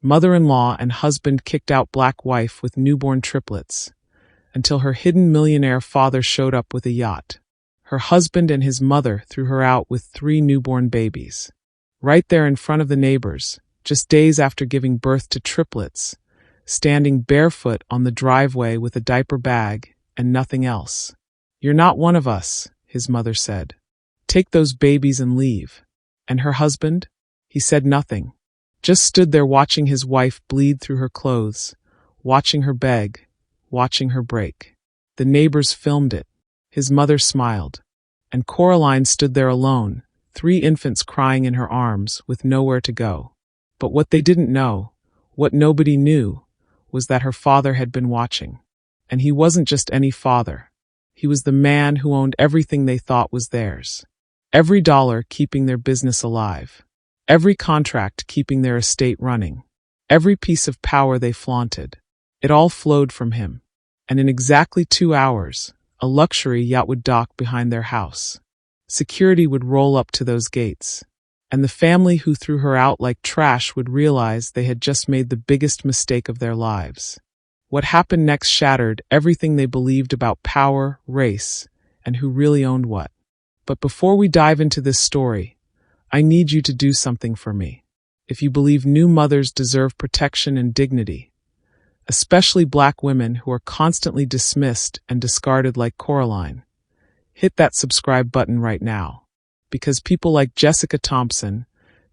Mother-in-law and husband kicked out black wife with newborn triplets, until her hidden millionaire father showed up with a yacht. Her husband and his mother threw her out with 3 newborn babies. Right there in front of the neighbors, just days after giving birth to triplets, standing barefoot on the driveway with a diaper bag and nothing else. "You're not one of us," his mother said. "Take those babies and leave." And her husband? He said nothing. Just stood there watching his wife bleed through her clothes, watching her beg, watching her break. The neighbors filmed it. His mother smiled. And Coraline stood there alone, 3 infants crying in her arms with nowhere to go. But what they didn't know, what nobody knew, was that her father had been watching. And he wasn't just any father. He was the man who owned everything they thought was theirs. Every dollar keeping their business alive. Every contract keeping their estate running. Every piece of power they flaunted. It all flowed from him. And in exactly 2 hours, a luxury yacht would dock behind their house. Security would roll up to those gates. And the family who threw her out like trash would realize they had just made the biggest mistake of their lives. What happened next shattered everything they believed about power, race, and who really owned what. But before we dive into this story, I need you to do something for me. If you believe new mothers deserve protection and dignity, especially black women who are constantly dismissed and discarded like Coraline, hit that subscribe button right now. Because people like Jessica Thompson,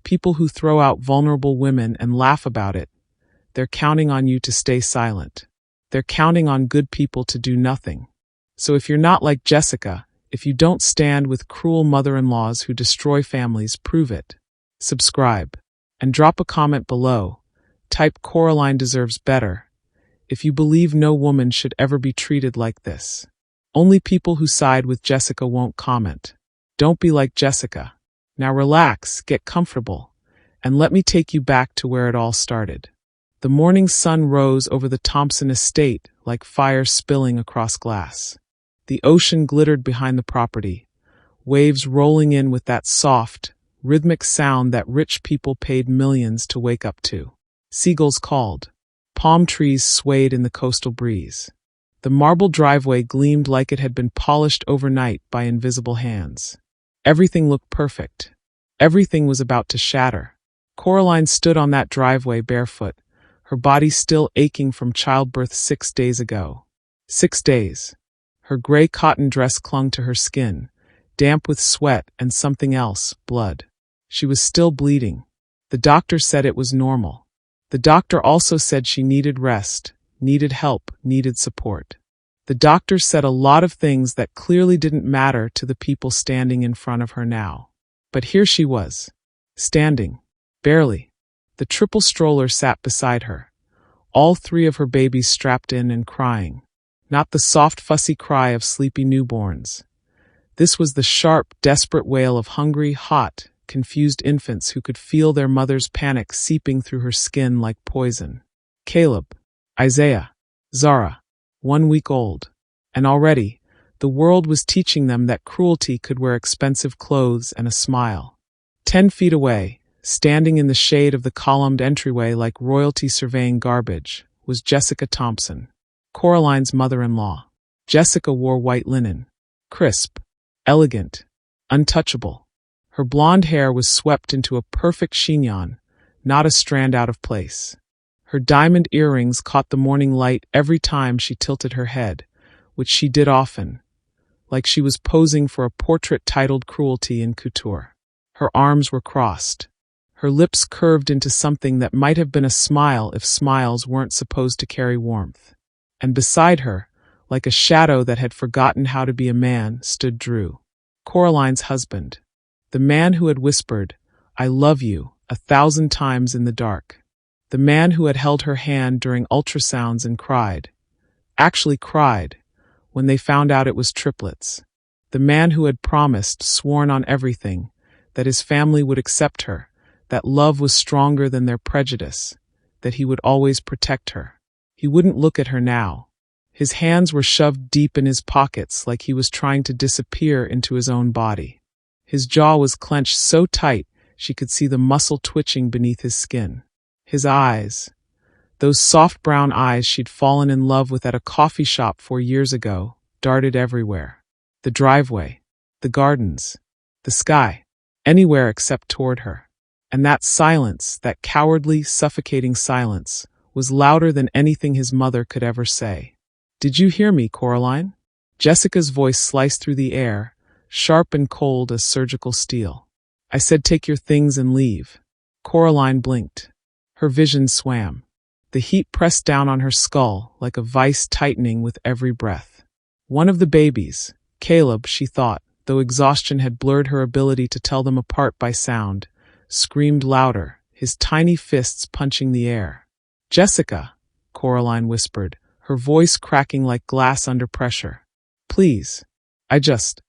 people who throw out vulnerable women and laugh about it, they're counting on you to stay silent. They're counting on good people to do nothing. So if you're not like Jessica, if you don't stand with cruel mother-in-laws who destroy families, prove it. Subscribe. And drop a comment below. Type "Coraline deserves better" if you believe no woman should ever be treated like this. Only people who side with Jessica won't comment. Don't be like Jessica. Now relax, get comfortable, and let me take you back to where it all started. The morning sun rose over the Thompson estate like fire spilling across glass. The ocean glittered behind the property, waves rolling in with that soft, rhythmic sound that rich people paid millions to wake up to. Seagulls called. Palm trees swayed in the coastal breeze. The marble driveway gleamed like it had been polished overnight by invisible hands. Everything looked perfect. Everything was about to shatter. Coraline stood on that driveway barefoot, her body still aching from childbirth 6 days ago. 6 days. Her gray cotton dress clung to her skin, damp with sweat and something else, blood. She was still bleeding. The doctor said it was normal. The doctor also said she needed rest, needed help, needed support. The doctor said a lot of things that clearly didn't matter to the people standing in front of her now. But here she was, standing, barely. The triple stroller sat beside her, all 3 of her babies strapped in and crying. Not the soft, fussy cry of sleepy newborns. This was the sharp, desperate wail of hungry, hot, confused infants who could feel their mother's panic seeping through her skin like poison. Caleb, Isaiah, Zara, 1 week old. And already, the world was teaching them that cruelty could wear expensive clothes and a smile. 10 feet away, standing in the shade of the columned entryway like royalty surveying garbage, was Jessica Thompson, Coraline's mother-in-law. Jessica wore white linen. Crisp, elegant, untouchable. Her blonde hair was swept into a perfect chignon, not a strand out of place. Her diamond earrings caught the morning light every time she tilted her head, which she did often, like she was posing for a portrait titled Cruelty in Couture. Her arms were crossed. Her lips curved into something that might have been a smile if smiles weren't supposed to carry warmth. And beside her, like a shadow that had forgotten how to be a man, stood Drew, Coraline's husband, the man who had whispered, "I love you," 1,000 times in the dark. The man who had held her hand during ultrasounds and cried, actually cried, when they found out it was triplets. The man who had promised, sworn on everything, that his family would accept her, that love was stronger than their prejudice, that he would always protect her. He wouldn't look at her now. His hands were shoved deep in his pockets like he was trying to disappear into his own body. His jaw was clenched so tight she could see the muscle twitching beneath his skin. His eyes, those soft brown eyes she'd fallen in love with at a coffee shop 4 years ago, darted everywhere. The driveway, the gardens, the sky, anywhere except toward her. And that silence, that cowardly, suffocating silence, was louder than anything his mother could ever say. "Did you hear me, Coraline?" Jessica's voice sliced through the air, sharp and cold as surgical steel. "I said take your things and leave." Coraline blinked. Her vision swam. The heat pressed down on her skull like a vice tightening with every breath. One of the babies, Caleb, she thought, though exhaustion had blurred her ability to tell them apart by sound, screamed louder, his tiny fists punching the air. "Jessica," Coraline whispered, her voice cracking like glass under pressure. "Please. I just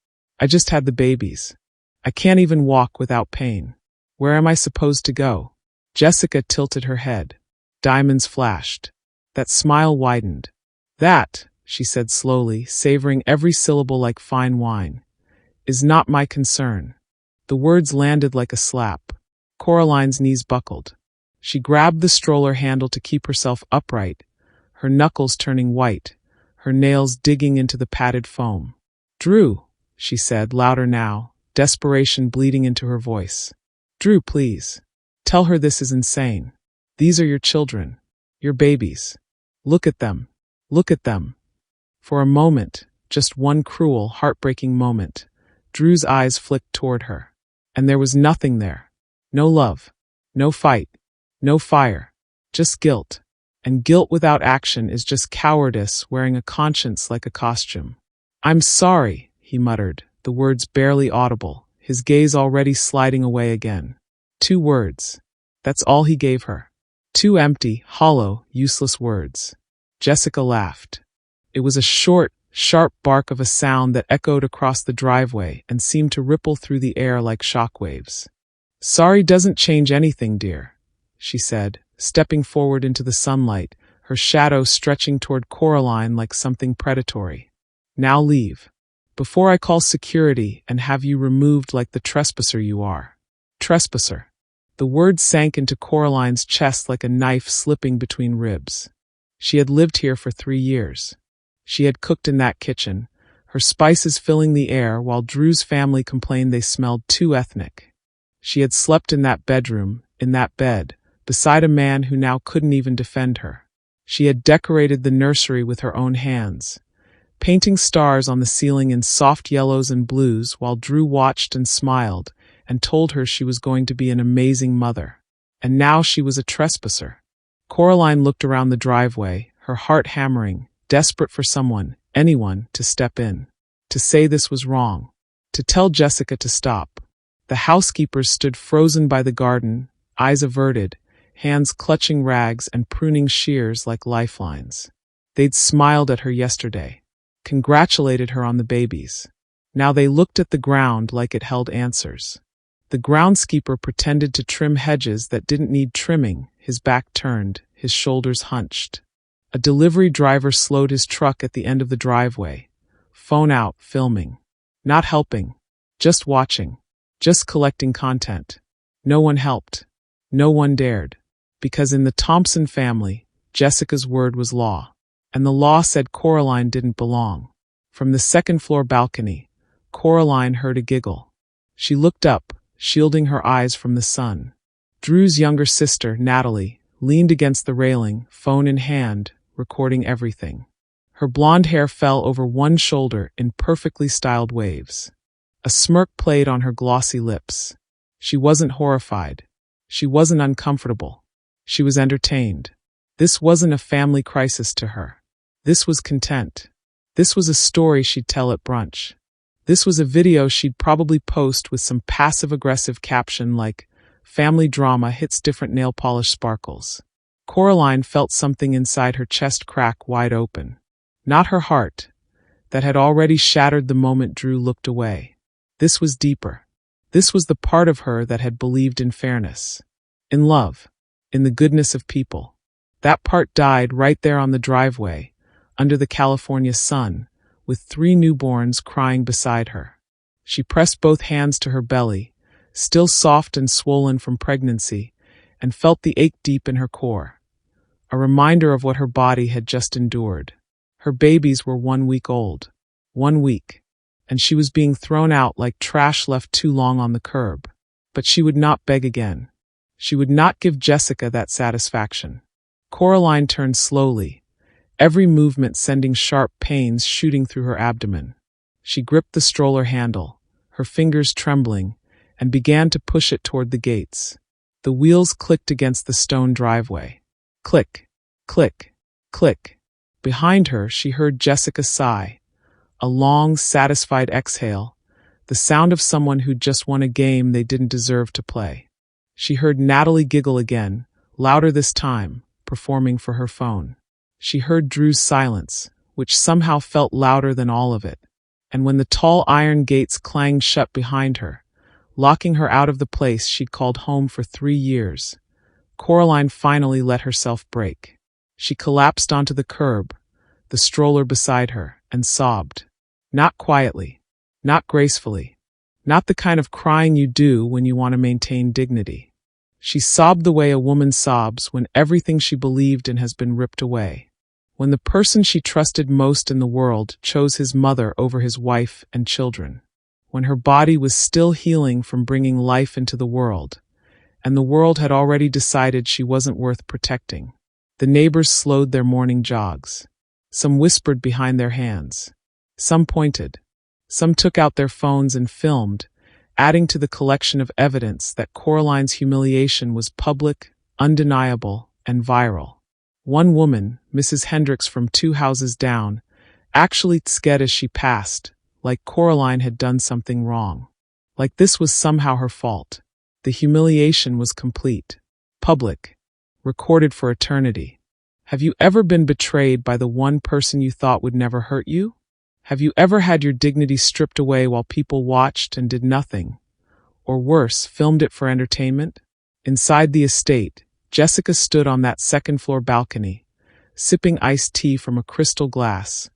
had the babies. I can't even walk without pain. Where am I supposed to go?" Jessica tilted her head. Diamonds flashed. That smile widened. "That," she said slowly, savoring every syllable like fine wine, "is not my concern." The words landed like a slap. Coraline's knees buckled. She grabbed the stroller handle to keep herself upright, her knuckles turning white, her nails digging into the padded foam. "Drew," she said, louder now, desperation bleeding into her voice. "Drew, please. Tell her this is insane. These are your children. Your babies. Look at them. Look at them." For a moment, just one cruel, heartbreaking moment, Drew's eyes flicked toward her. And there was nothing there. No love. No fight. No fire. Just guilt. And guilt without action is just cowardice wearing a conscience like a costume. "I'm sorry," he muttered, the words barely audible, his gaze already sliding away again. 2 words. That's all he gave her. 2 empty, hollow, useless words. Jessica laughed. It was a short, sharp bark of a sound that echoed across the driveway and seemed to ripple through the air like shockwaves. "Sorry doesn't change anything, dear," she said, stepping forward into the sunlight, her shadow stretching toward Coraline like something predatory. "Now leave. Before I call security and have you removed like the trespasser you are." Trespasser. The word sank into Coraline's chest like a knife slipping between ribs. She had lived here for 3 years. She had cooked in that kitchen, her spices filling the air while Drew's family complained they smelled too ethnic. She had slept in that bedroom, in that bed, beside a man who now couldn't even defend her. She had decorated the nursery with her own hands, painting stars on the ceiling in soft yellows and blues while Drew watched and smiled and told her she was going to be an amazing mother. And now she was a trespasser. Coraline looked around the driveway, her heart hammering, desperate for someone, anyone, to step in, to say this was wrong, to tell Jessica to stop. The housekeepers stood frozen by the garden, eyes averted, hands clutching rags and pruning shears like lifelines. They'd smiled at her yesterday, congratulated her on the babies. Now they looked at the ground like it held answers. The groundskeeper pretended to trim hedges that didn't need trimming, his back turned, his shoulders hunched. A delivery driver slowed his truck at the end of the driveway, phone out, filming. Not helping, just watching, just collecting content. No one helped. No one dared. Because in the Thompson family, Jessica's word was law. And the law said Coraline didn't belong. From the 2nd floor balcony, Coraline heard a giggle. She looked up, shielding her eyes from the sun. Drew's younger sister, Natalie, leaned against the railing, phone in hand, recording everything. Her blonde hair fell over one shoulder in perfectly styled waves. A smirk played on her glossy lips. She wasn't horrified. She wasn't uncomfortable. She was entertained. This wasn't a family crisis to her. This was content. This was a story she'd tell at brunch. This was a video she'd probably post with some passive-aggressive caption like, "Family drama hits different nail polish sparkles." Coraline felt something inside her chest crack wide open. Not her heart, that had already shattered the moment Drew looked away. This was deeper. This was the part of her that had believed in fairness, in love, in the goodness of people. That part died right there on the driveway, under the California sun, with 3 newborns crying beside her. She pressed both hands to her belly, still soft and swollen from pregnancy, and felt the ache deep in her core, a reminder of what her body had just endured. Her babies were 1 week old. 1 week. And she was being thrown out like trash left too long on the curb. But she would not beg again. She would not give Jessica that satisfaction. Coraline turned slowly, every movement sending sharp pains shooting through her abdomen. She gripped the stroller handle, her fingers trembling, and began to push it toward the gates. The wheels clicked against the stone driveway. Click, click, click. Behind her, she heard Jessica sigh, a long, satisfied exhale, the sound of someone who'd just won a game they didn't deserve to play. She heard Natalie giggle again, louder this time, performing for her phone. She heard Drew's silence, which somehow felt louder than all of it. And when the tall iron gates clanged shut behind her, locking her out of the place she'd called home for 3 years, Coraline finally let herself break. She collapsed onto the curb, the stroller beside her, and sobbed. Not quietly, not gracefully, not the kind of crying you do when you want to maintain dignity. She sobbed the way a woman sobs when everything she believed in has been ripped away. When the person she trusted most in the world chose his mother over his wife and children. When her body was still healing from bringing life into the world, and the world had already decided she wasn't worth protecting. The neighbors slowed their morning jogs. Some whispered behind their hands. Some pointed. Some took out their phones and filmed, adding to the collection of evidence that Coraline's humiliation was public, undeniable, and viral. One woman, Mrs. Hendricks from 2 houses down, actually tsked as she passed, like Coraline had done something wrong. Like this was somehow her fault. The humiliation was complete, public, recorded for eternity. Have you ever been betrayed by the one person you thought would never hurt you? Have you ever had your dignity stripped away while people watched and did nothing? Or worse, filmed it for entertainment? Inside the estate, Jessica stood on that second-floor balcony, sipping iced tea from a crystal glass,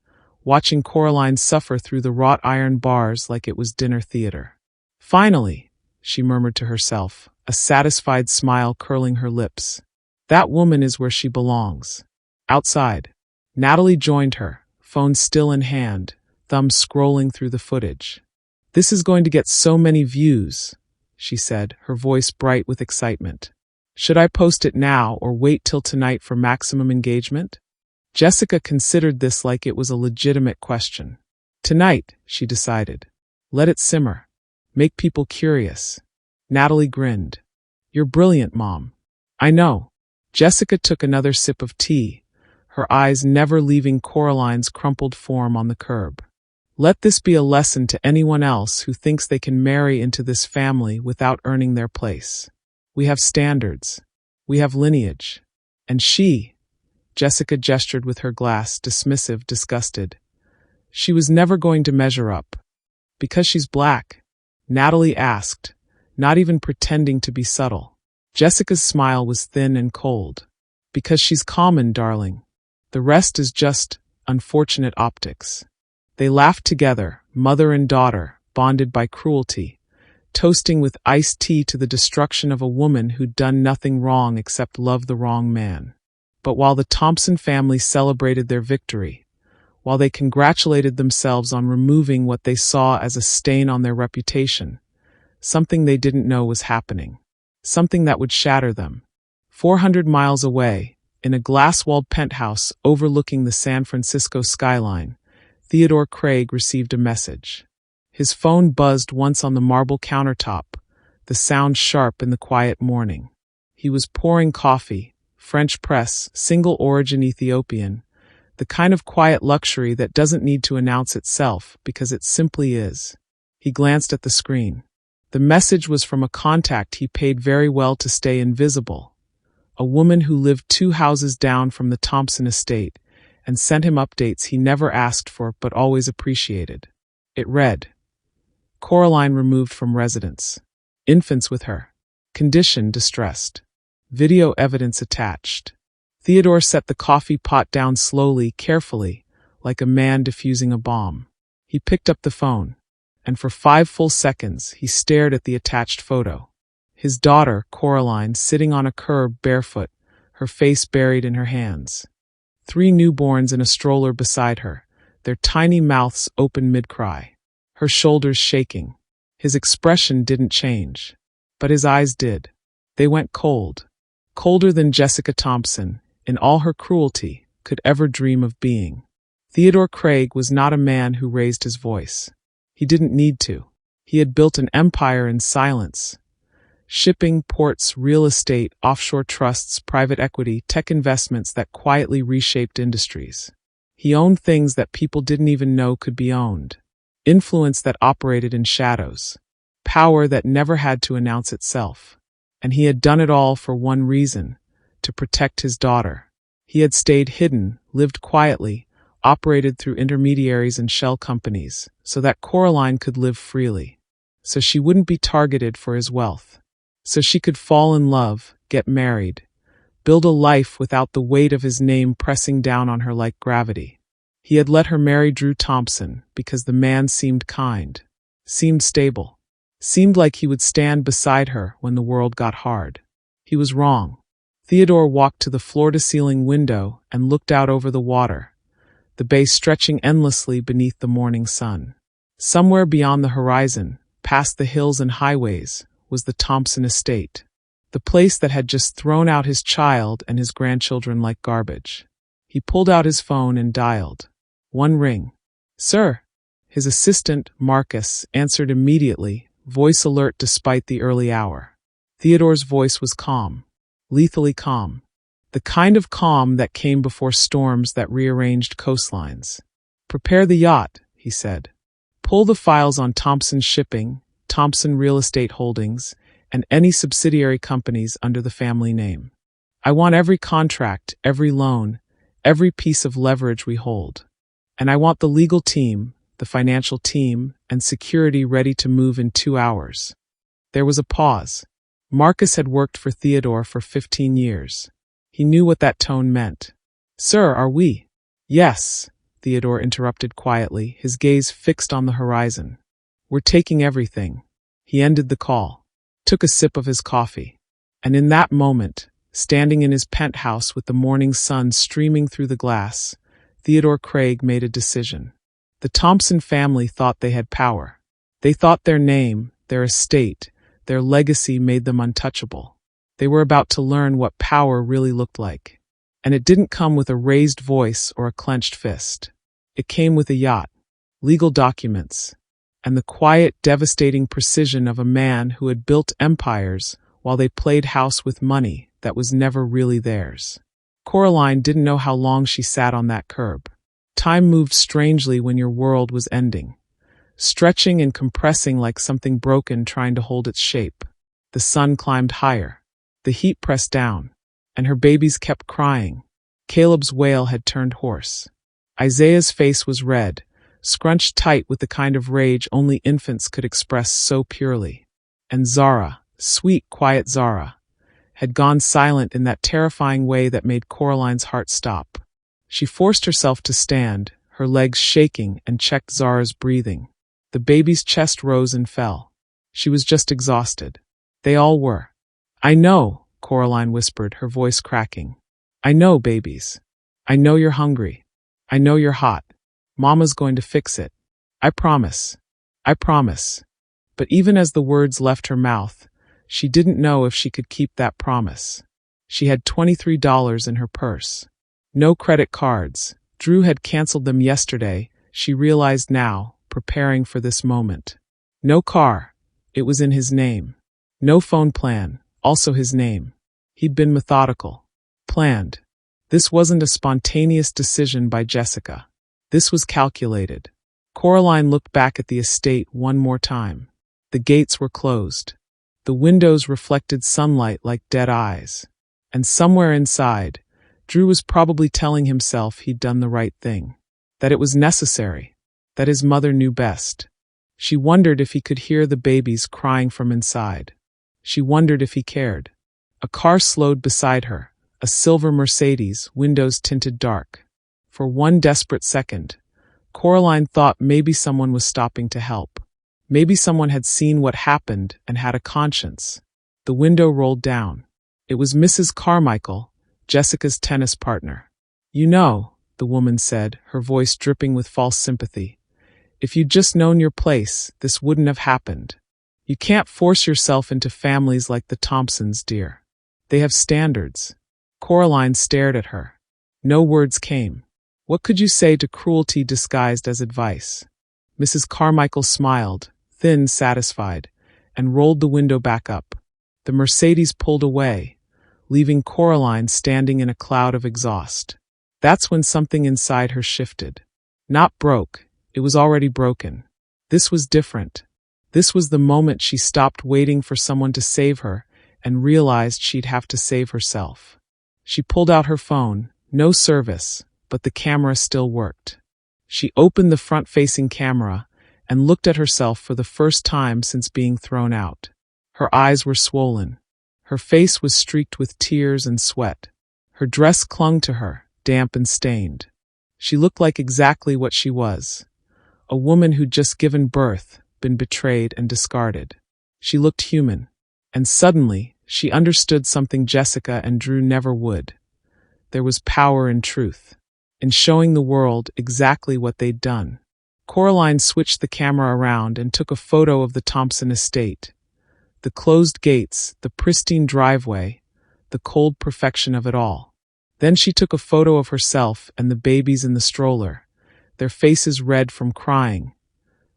watching Coraline suffer through the wrought iron bars like it was dinner theater. Finally, she murmured to herself, a satisfied smile curling her lips. That woman is where she belongs. Outside, Natalie joined her, phone still in hand, thumb scrolling through the footage. "This is going to get so many views," she said, her voice bright with excitement. "Should I post it now or wait till tonight for maximum engagement?" Jessica considered this like it was a legitimate question. "Tonight," she decided. "Let it simmer. Make people curious." Natalie grinned. "You're brilliant, Mom." "I know." Jessica took another sip of tea, her eyes never leaving Coraline's crumpled form on the curb. "Let this be a lesson to anyone else who thinks they can marry into this family without earning their place. We have standards. We have lineage. And she," Jessica gestured with her glass, dismissive, disgusted, "she was never going to measure up." "Because she's black?" Natalie asked, not even pretending to be subtle. Jessica's smile was thin and cold. "Because she's common, darling. The rest is just unfortunate optics." They laughed together, mother and daughter, bonded by cruelty, toasting with iced tea to the destruction of a woman who'd done nothing wrong except love the wrong man. But while the Thompson family celebrated their victory, while they congratulated themselves on removing what they saw as a stain on their reputation, something they didn't know was happening. Something that would shatter them. 400 miles away, in a glass-walled penthouse overlooking the San Francisco skyline, Theodore Craig received a message. His phone buzzed once on the marble countertop, the sound sharp in the quiet morning. He was pouring coffee, French press, single origin Ethiopian, the kind of quiet luxury that doesn't need to announce itself because it simply is. He glanced at the screen. The message was from a contact he paid very well to stay invisible, a woman who lived 2 houses down from the Thompson estate and sent him updates he never asked for but always appreciated. It read, "Coraline removed from residence. Infants with her. Condition distressed. Video evidence attached." Theodore set the coffee pot down slowly, carefully, like a man defusing a bomb. He picked up the phone, and for 5 full seconds he stared at the attached photo. His daughter, Coraline, sitting on a curb barefoot, her face buried in her hands. 3 newborns in a stroller beside her, their tiny mouths open mid-cry. Her shoulders shaking. His expression didn't change. But his eyes did. They went cold. Colder than Jessica Thompson, in all her cruelty, could ever dream of being. Theodore Craig was not a man who raised his voice. He didn't need to. He had built an empire in silence. Shipping, ports, real estate, offshore trusts, private equity, tech investments that quietly reshaped industries. He owned things that people didn't even know could be owned. Influence that operated in shadows. Power that never had to announce itself. And he had done it all for one reason: to protect his daughter. He had stayed hidden, lived quietly, operated through intermediaries and shell companies, so that Coraline could live freely. So she wouldn't be targeted for his wealth. So she could fall in love, get married, build a life without the weight of his name pressing down on her like gravity. He had let her marry Drew Thompson because the man seemed kind, seemed stable, seemed like he would stand beside her when the world got hard. He was wrong. Theodore walked to the floor-to-ceiling window and looked out over the water, the bay stretching endlessly beneath the morning sun. Somewhere beyond the horizon, past the hills and highways, was the Thompson estate, the place that had just thrown out his child and his grandchildren like garbage. He pulled out his phone and dialed. 1 ring. "Sir." His assistant, Marcus, answered immediately, voice alert despite the early hour. Theodore's voice was calm, lethally calm. The kind of calm that came before storms that rearranged coastlines. "Prepare the yacht," he said. "Pull the files on Thompson Shipping, Thompson Real Estate Holdings, and any subsidiary companies under the family name. I want every contract, every loan, every piece of leverage we hold. And I want the legal team, the financial team, and security ready to move in 2 hours." There was a pause. Marcus had worked for Theodore for 15 years. He knew what that tone meant. "Sir, are we?" "Yes," Theodore interrupted quietly, his gaze fixed on the horizon. "We're taking everything." He ended the call, took a sip of his coffee. And in that moment, standing in his penthouse with the morning sun streaming through the glass, Theodore Craig made a decision. The Thompson family thought they had power. They thought their name, their estate, their legacy made them untouchable. They were about to learn what power really looked like. And it didn't come with a raised voice or a clenched fist. It came with a yacht, legal documents, and the quiet, devastating precision of a man who had built empires while they played house with money that was never really theirs. Coraline didn't know how long she sat on that curb. Time moved strangely when your world was ending, stretching and compressing like something broken trying to hold its shape. The sun climbed higher. The heat pressed down, and her babies kept crying. Caleb's wail had turned hoarse. Isaiah's face was red, scrunched tight with the kind of rage only infants could express so purely. And Zara, sweet, quiet Zara, had gone silent in that terrifying way that made Coraline's heart stop. She forced herself to stand, her legs shaking, and checked Zara's breathing. The baby's chest rose and fell. She was just exhausted. They all were. "I know," Coraline whispered, her voice cracking. "I know, babies. I know you're hungry. I know you're hot. Mama's going to fix it. I promise. I promise." But even as the words left her mouth, she didn't know if she could keep that promise. She had $23 in her purse. No credit cards. Drew had canceled them yesterday, she realized now, preparing for this moment. No car. It was in his name. No phone plan. Also his name. He'd been methodical. Planned. This wasn't a spontaneous decision by Jessica. This was calculated. Coraline looked back at the estate one more time. The gates were closed. The windows reflected sunlight like dead eyes. And somewhere inside, Drew was probably telling himself he'd done the right thing. That it was necessary. That his mother knew best. She wondered if he could hear the babies crying from inside. She wondered if he cared. A car slowed beside her, a silver Mercedes, windows tinted dark. For one desperate second, Coraline thought maybe someone was stopping to help. Maybe someone had seen what happened and had a conscience. The window rolled down. It was Mrs. Carmichael, Jessica's tennis partner. "You know," the woman said, her voice dripping with false sympathy, "if you'd just known your place, this wouldn't have happened. You can't force yourself into families like the Thompsons, dear. They have standards." Coraline stared at her. No words came. What could you say to cruelty disguised as advice? Mrs. Carmichael smiled, thin, satisfied, and rolled the window back up. The Mercedes pulled away, leaving Coraline standing in a cloud of exhaust. That's when something inside her shifted. Not broke, it was already broken. This was different. This was the moment she stopped waiting for someone to save her and realized she'd have to save herself. She pulled out her phone, no service, but the camera still worked. She opened the front-facing camera and looked at herself for the first time since being thrown out. Her eyes were swollen. Her face was streaked with tears and sweat. Her dress clung to her, damp and stained. She looked like exactly what she was. A woman who'd just given birth, been betrayed and discarded. She looked human. And suddenly, she understood something Jessica and Drew never would. There was power in truth, in showing the world exactly what they'd done. Coraline switched the camera around and took a photo of the Thompson estate. The closed gates, the pristine driveway, the cold perfection of it all. Then she took a photo of herself and the babies in the stroller, their faces red from crying,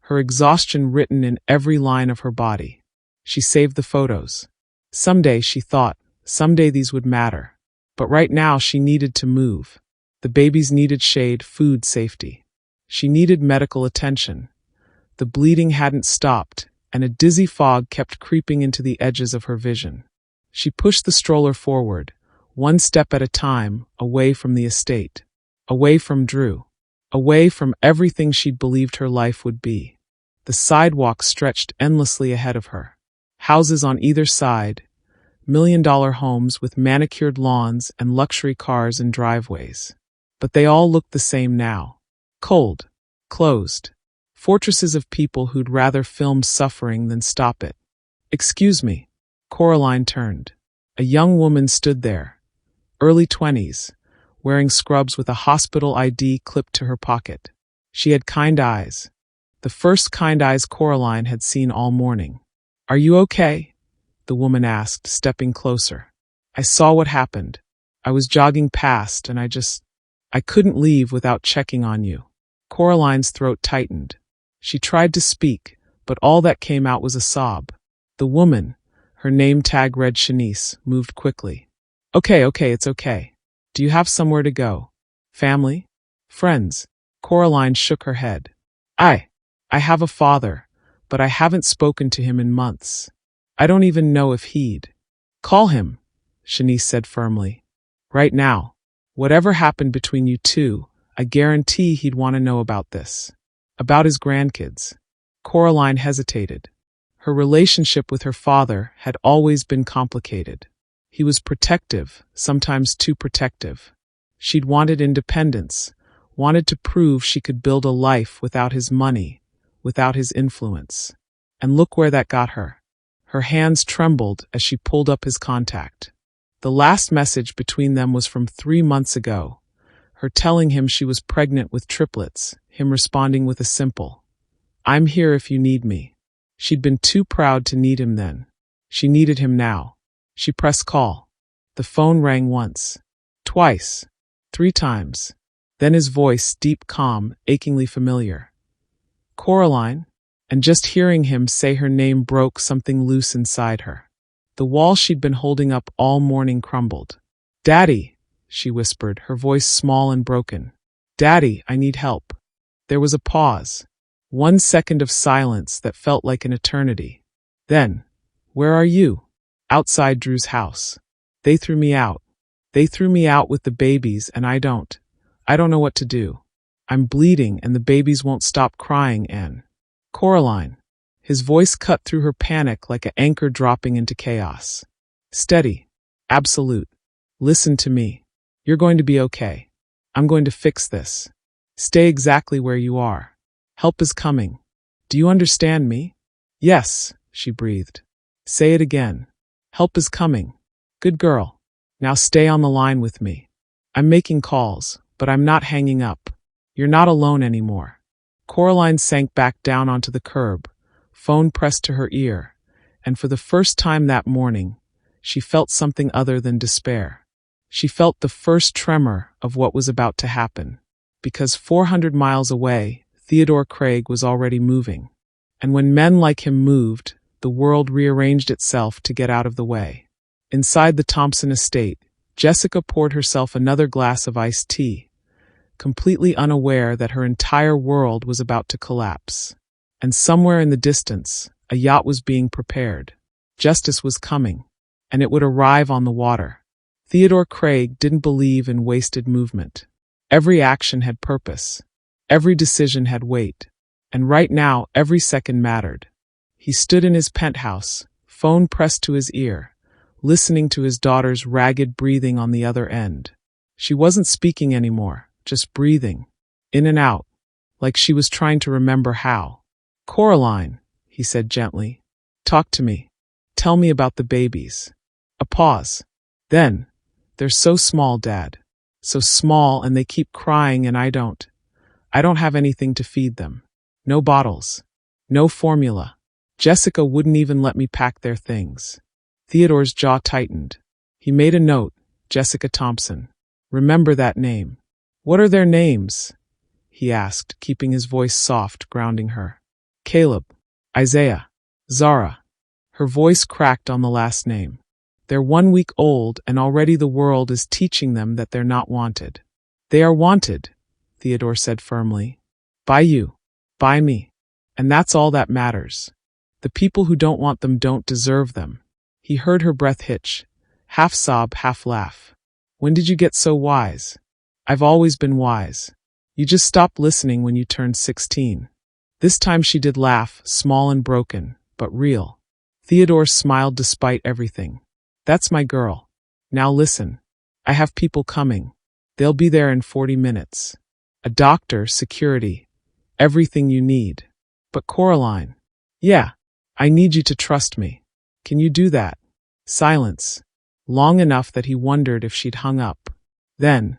her exhaustion written in every line of her body. She saved the photos. Someday, she thought, someday these would matter. But right now she needed to move. The babies needed shade, food, safety. She needed medical attention. The bleeding hadn't stopped, and a dizzy fog kept creeping into the edges of her vision. She pushed the stroller forward, one step at a time, away from the estate, away from Drew, away from everything she'd believed her life would be. The sidewalk stretched endlessly ahead of her. Houses on either side, million-dollar homes with manicured lawns and luxury cars in driveways. But they all looked the same now. Cold, closed. Fortresses of people who'd rather film suffering than stop it. "Excuse me." Coraline turned. A young woman stood there, early 20s, wearing scrubs with a hospital ID clipped to her pocket. She had kind eyes. The first kind eyes Coraline had seen all morning. "Are you okay?" the woman asked, stepping closer. "I saw what happened. I was jogging past and I couldn't leave without checking on you." Coraline's throat tightened. She tried to speak, but all that came out was a sob. The woman, her name tag read Shanice, moved quickly. Okay, it's okay. Do you have somewhere to go? Family? Friends?" Coraline shook her head. I have a father, but I haven't spoken to him in months. I don't even know if he'd." "Call him," Shanice said firmly. "Right now. Whatever happened between you two, I guarantee he'd want to know about this. About his grandkids." Coraline hesitated. Her relationship with her father had always been complicated. He was protective, sometimes too protective. She'd wanted independence, wanted to prove she could build a life without his money, without his influence. And look where that got her. Her hands trembled as she pulled up his contact. The last message between them was from 3 months ago, her telling him she was pregnant with triplets, him responding with a simple, "I'm here if you need me." She'd been too proud to need him then. She needed him now. She pressed call. The phone rang once, twice, 3 times. Then his voice, deep, calm, achingly familiar. "Coraline?" And just hearing him say her name broke something loose inside her. The wall she'd been holding up all morning crumbled. "Daddy," she whispered, her voice small and broken. "Daddy, I need help." There was a pause. 1 second of silence that felt like an eternity. Then, "Where are you?" "Outside Drew's house. They threw me out. They threw me out with the babies and I don't know what to do. I'm bleeding and the babies won't stop crying and..." "Coraline." His voice cut through her panic like an anchor dropping into chaos. "Steady. Absolute. Listen to me. You're going to be okay. I'm going to fix this. Stay exactly where you are. Help is coming. Do you understand me?" "Yes," she breathed. "Say it again." Help is coming. Good girl. Now stay on the line with me. I'm making calls, but I'm not hanging up. You're not alone anymore. Coraline sank back down onto the curb, phone pressed to her ear, and for the first time that morning, she felt something other than despair. She felt the first tremor of what was about to happen, because 400 miles away, Theodore Craig was already moving. And when men like him moved, the world rearranged itself to get out of the way. Inside the Thompson estate, Jessica poured herself another glass of iced tea, completely unaware that her entire world was about to collapse. And somewhere in the distance, a yacht was being prepared. Justice was coming, and it would arrive on the water. Theodore Craig didn't believe in wasted movement. Every action had purpose. Every decision had weight. And right now, every second mattered. He stood in his penthouse, phone pressed to his ear, listening to his daughter's ragged breathing on the other end. She wasn't speaking anymore, just breathing, in and out, like she was trying to remember how. "Coraline," he said gently, "talk to me. Tell me about the babies." A pause. Then, "They're so small, Dad. So small, and they keep crying and I don't have anything to feed them. No bottles. No formula. Jessica wouldn't even let me pack their things." Theodore's jaw tightened. He made a note, Jessica Thompson. "Remember that name." "What are their names?" he asked, keeping his voice soft, grounding her. "Caleb, Isaiah, Zara." Her voice cracked on the last name. "They're 1 week old, and already the world is teaching them that they're not wanted." "They are wanted," Theodore said firmly. "By you. By me. And that's all that matters. The people who don't want them don't deserve them." He heard her breath hitch, half sob, half laugh. "When did you get so wise?" "I've always been wise. You just stopped listening when you turned 16. This time she did laugh, small and broken, but real. Theodore smiled despite everything. "That's my girl. Now listen. I have people coming. They'll be there in 40 minutes. A doctor, security, everything you need. But Coraline." "Yeah, I need you to trust me. Can you do that?" Silence. Long enough that he wondered if she'd hung up. Then,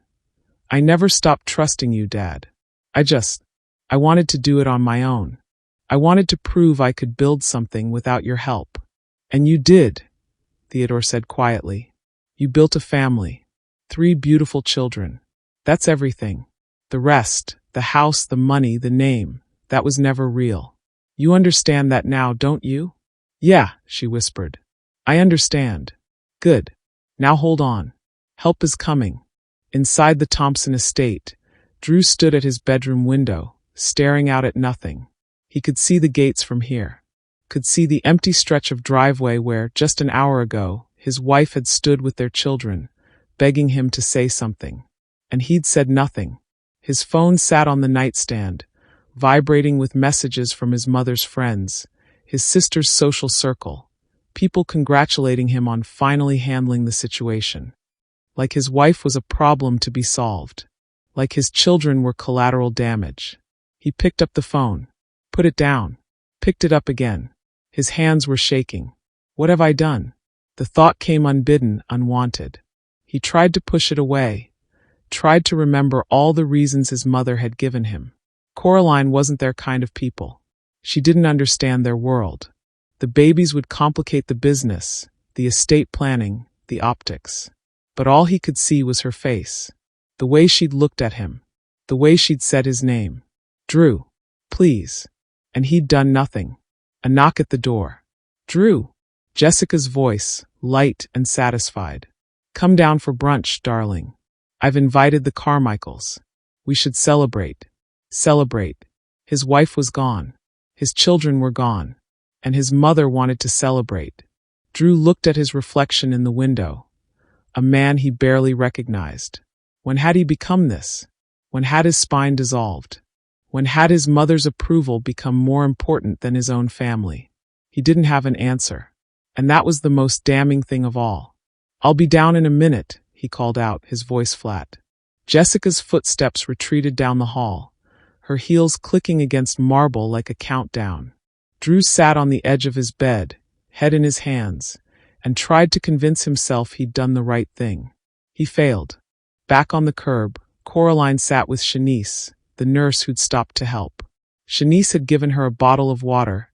"I never stopped trusting you, Dad. I wanted to do it on my own. I wanted to prove I could build something without your help. And you did," Theodore said quietly. "You built a family. 3 beautiful children. That's everything. The rest, the house, the money, the name, that was never real. You understand that now, don't you?" "Yeah," she whispered. "I understand." "Good. Now hold on. Help is coming." Inside the Thompson estate, Drew stood at his bedroom window, staring out at nothing. He could see the gates from here. Could see the empty stretch of driveway where, just an hour ago, his wife had stood with their children, begging him to say something. And he'd said nothing. His phone sat on the nightstand, vibrating with messages from his mother's friends, his sister's social circle, people congratulating him on finally handling the situation. Like his wife was a problem to be solved. Like his children were collateral damage. He picked up the phone, put it down, picked it up again. His hands were shaking. What have I done? The thought came unbidden, unwanted. He tried to push it away, tried to remember all the reasons his mother had given him. Coraline wasn't their kind of people. She didn't understand their world. The babies would complicate the business, the estate planning, the optics. But all he could see was her face. The way she'd looked at him. The way she'd said his name. "Drew, please." And he'd done nothing. A knock at the door. "Drew." Jessica's voice, light and satisfied. "Come down for brunch, darling. I've invited the Carmichaels. We should celebrate." Celebrate. His wife was gone. His children were gone. And his mother wanted to celebrate. Drew looked at his reflection in the window. A man he barely recognized. When had he become this? When had his spine dissolved? When had his mother's approval become more important than his own family? He didn't have an answer. And that was the most damning thing of all. "I'll be down in a minute," he called out, his voice flat. Jessica's footsteps retreated down the hall, her heels clicking against marble like a countdown. Drew sat on the edge of his bed, head in his hands, and tried to convince himself he'd done the right thing. He failed. Back on the curb, Coraline sat with Shanice, the nurse who'd stopped to help. Shanice had given her a bottle of water,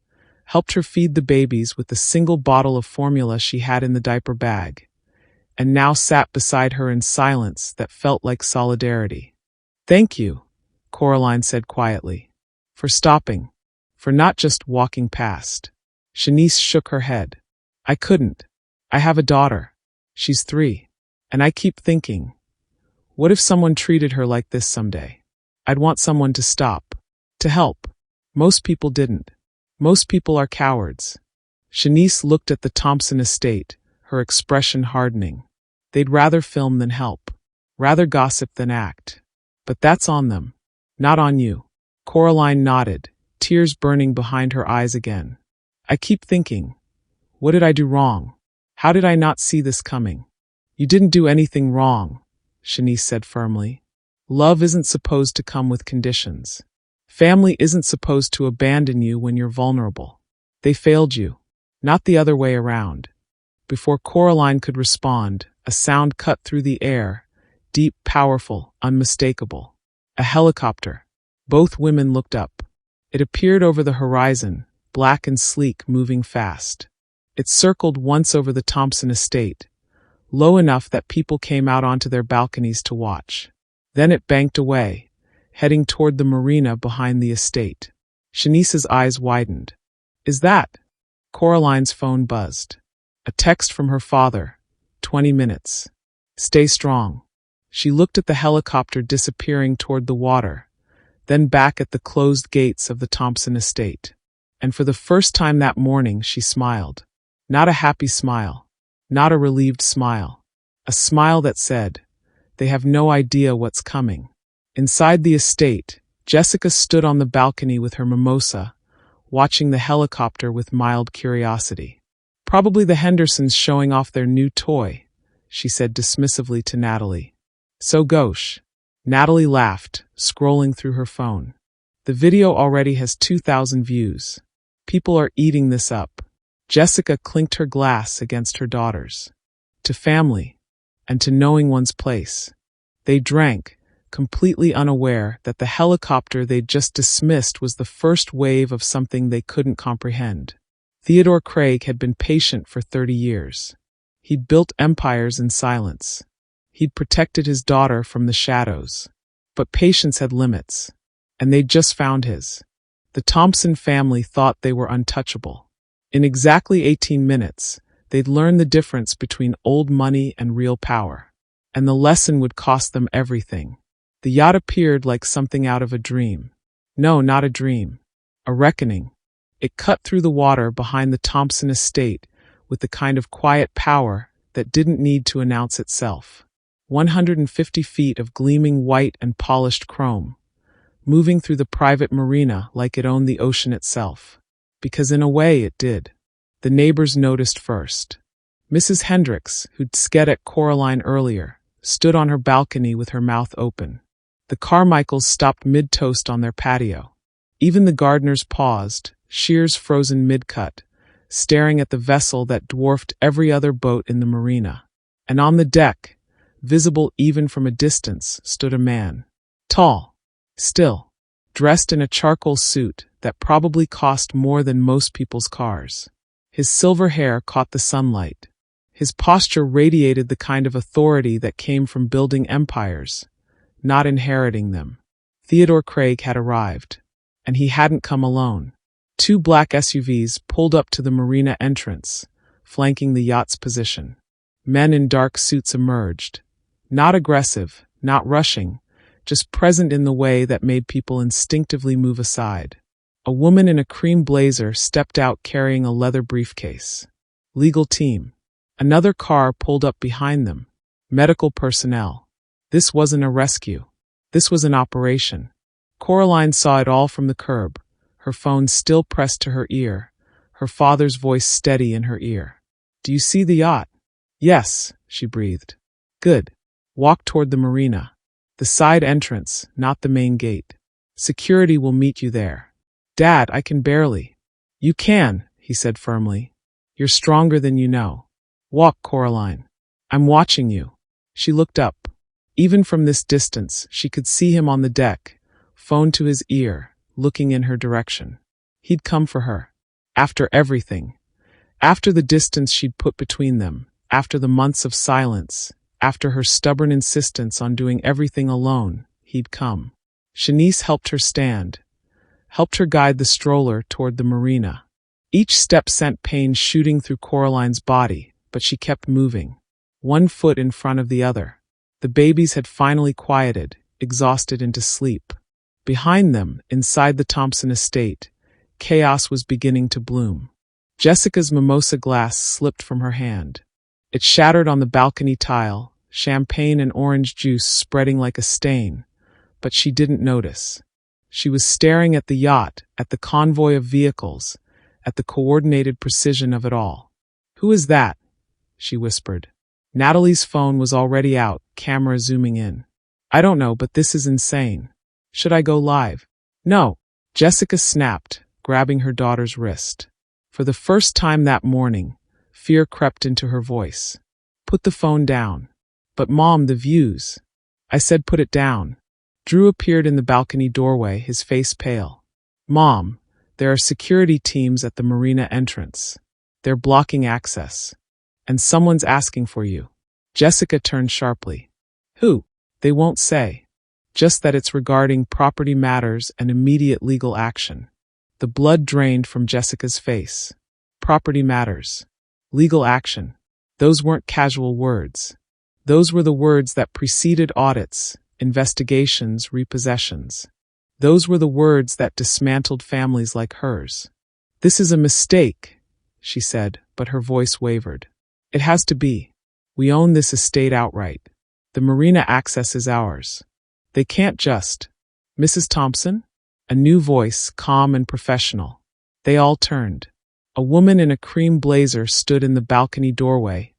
helped her feed the babies with the single bottle of formula she had in the diaper bag, and now sat beside her in silence that felt like solidarity. "Thank you," Coraline said quietly, "for stopping, for not just walking past." Shanice shook her head. "I couldn't. I have a daughter. She's 3. And I keep thinking, what if someone treated her like this someday? I'd want someone to stop, to help. Most people didn't. Most people are cowards." Shanice looked at the Thompson estate, her expression hardening. They'd rather film than help, rather gossip than act. But that's on them, not on you. Coraline nodded, tears burning behind her eyes again. "I keep thinking, what did I do wrong? How did I not see this coming?" "You didn't do anything wrong," Shanice said firmly. "Love isn't supposed to come with conditions. Family isn't supposed to abandon you when you're vulnerable. They failed you, not the other way around." Before Coraline could respond, a sound cut through the air, deep, powerful, unmistakable. A helicopter. Both women looked up. It appeared over the horizon, black and sleek, moving fast. It circled once over the Thompson estate, low enough that people came out onto their balconies to watch. Then it banked away, heading toward the marina behind the estate. Shanice's eyes widened. "Is that?" Coraline's phone buzzed. A text from her father. 20 minutes. "Stay strong." She looked at the helicopter disappearing toward the water, then back at the closed gates of the Thompson estate. And for the first time that morning she smiled. Not a happy smile. Not a relieved smile. A smile that said, they have no idea what's coming. Inside the estate, Jessica stood on the balcony with her mimosa, watching the helicopter with mild curiosity. "Probably the Hendersons showing off their new toy," she said dismissively to Natalie. "So gauche." Natalie laughed, scrolling through her phone. "The video already has 2,000 views. People are eating this up." Jessica clinked her glass against her daughters. To family, and to knowing one's place. They drank, completely unaware that the helicopter they'd just dismissed was the first wave of something they couldn't comprehend. Theodore Craig had been patient for 30 years. He'd built empires in silence. He'd protected his daughter from the shadows. But patience had limits, and they'd just found his. The Thompson family thought they were untouchable. In exactly 18 minutes, they'd learn the difference between old money and real power. And the lesson would cost them everything. The yacht appeared like something out of a dream. No, not a dream. A reckoning. It cut through the water behind the Thompson estate with the kind of quiet power that didn't need to announce itself. 150 feet of gleaming white and polished chrome, moving through the private marina like it owned the ocean itself. Because in a way it did. The neighbors noticed first. Mrs. Hendricks, who'd sked at Coraline earlier, stood on her balcony with her mouth open. The Carmichaels stopped mid-toast on their patio. Even the gardeners paused, shears frozen mid-cut, staring at the vessel that dwarfed every other boat in the marina. And on the deck, visible even from a distance, stood a man. Tall, still, dressed in a charcoal suit that probably cost more than most people's cars. His silver hair caught the sunlight. His posture radiated the kind of authority that came from building empires, not inheriting them. Theodore Craig had arrived, and he hadn't come alone. 2 black SUVs pulled up to the marina entrance, flanking the yacht's position. Men in dark suits emerged, not aggressive, not rushing, just present in the way that made people instinctively move aside. A woman in a cream blazer stepped out carrying a leather briefcase. Legal team. Another car pulled up behind them. Medical personnel. This wasn't a rescue. This was an operation. Coraline saw it all from the curb, her phone still pressed to her ear, her father's voice steady in her ear. "Do you see the yacht?" "Yes," she breathed. "Good. Walk toward the marina. The side entrance, not the main gate. Security will meet you there." "Dad, I can barely." "You can," he said firmly. "You're stronger than you know." Walk, Coraline. I'm watching you. She looked up. Even from this distance, she could see him on the deck, phone to his ear, looking in her direction. He'd come for her. After everything. After the distance she'd put between them, after the months of silence, after her stubborn insistence on doing everything alone, he'd come. Shanice helped her stand, helped her guide the stroller toward the marina. Each step sent pain shooting through Coraline's body, but she kept moving, one foot in front of the other. The babies had finally quieted, exhausted into sleep. Behind them, inside the Thompson estate, chaos was beginning to bloom. Jessica's mimosa glass slipped from her hand. It shattered on the balcony tile, champagne and orange juice spreading like a stain, but she didn't notice. She was staring at the yacht, at the convoy of vehicles, at the coordinated precision of it all. "Who is that?" she whispered. Natalie's phone was already out, camera zooming in. "I don't know, but this is insane. Should I go live?" "No," Jessica snapped, grabbing her daughter's wrist. For the first time that morning, fear crept into her voice. "Put the phone down." "But Mom, the views." "I said put it down." Drew appeared in the balcony doorway, his face pale. "Mom, there are security teams at the marina entrance. They're blocking access. And someone's asking for you." Jessica turned sharply. "Who?" "They won't say. Just that it's regarding property matters and immediate legal action." The blood drained from Jessica's face. Property matters. Legal action. Those weren't casual words. Those were the words that preceded audits, investigations, repossessions. Those were the words that dismantled families like hers. "This is a mistake," she said, but her voice wavered. "It has to be. We own this estate outright. The marina access is ours. They can't just—" "Mrs. Thompson?" A new voice, calm and professional. They all turned. A woman in a cream blazer stood in the balcony doorway,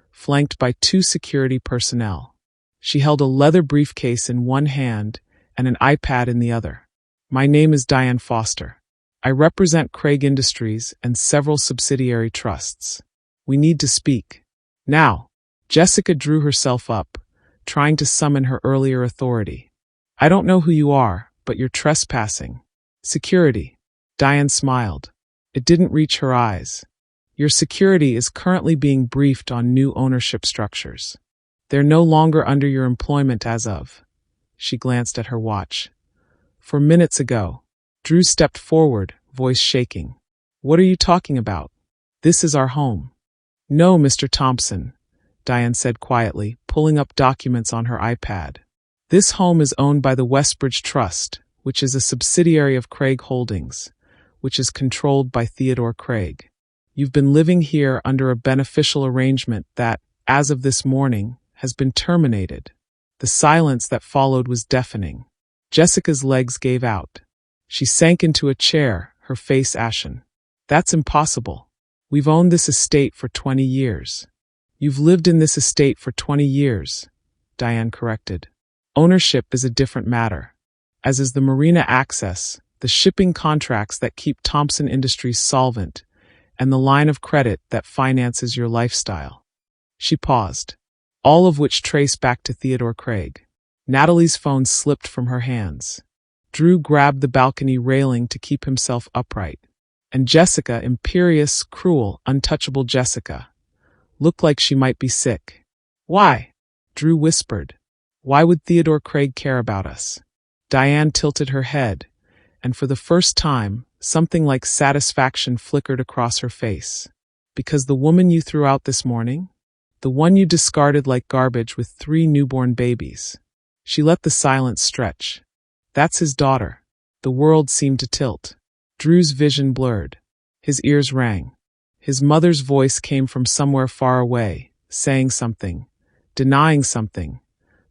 flanked by 2 security personnel. She held a leather briefcase in one hand and an iPad in the other. "My name is Diane Foster. I represent Craig Industries and several subsidiary trusts. We need to speak. Now." Jessica drew herself up, trying to summon her earlier authority. "I don't know who you are, but you're trespassing." "Security." Diane smiled. It didn't reach her eyes. "Your security is currently being briefed on new ownership structures. They're no longer under your employment as of—" She glanced at her watch. "For minutes ago." Drew stepped forward, voice shaking. "What are you talking about? This is our home." "No, Mr. Thompson," Diane said quietly, pulling up documents on her iPad. "This home is owned by the Westbridge Trust, which is a subsidiary of Craig Holdings, which is controlled by Theodore Craig. You've been living here under a beneficial arrangement that, as of this morning, has been terminated." The silence that followed was deafening. Jessica's legs gave out. She sank into a chair, her face ashen. "That's impossible. We've owned this estate for 20 years. "You've lived in this estate for 20 years, Diane corrected. "Ownership is a different matter, as is the marina access, the shipping contracts that keep Thompson Industries solvent, and the line of credit that finances your lifestyle." She paused, all of which trace back to Theodore Craig. Natalie's phone slipped from her hands. Drew grabbed the balcony railing to keep himself upright. And Jessica, imperious, cruel, untouchable Jessica, looked like she might be sick. "Why?" Drew whispered. "Why would Theodore Craig care about us?" Diane tilted her head, and for the first time, something like satisfaction flickered across her face. "Because the woman you threw out this morning? The one you discarded like garbage with 3 newborn babies." She let the silence stretch. "That's his daughter." The world seemed to tilt. Drew's vision blurred. His ears rang. His mother's voice came from somewhere far away, saying something, denying something,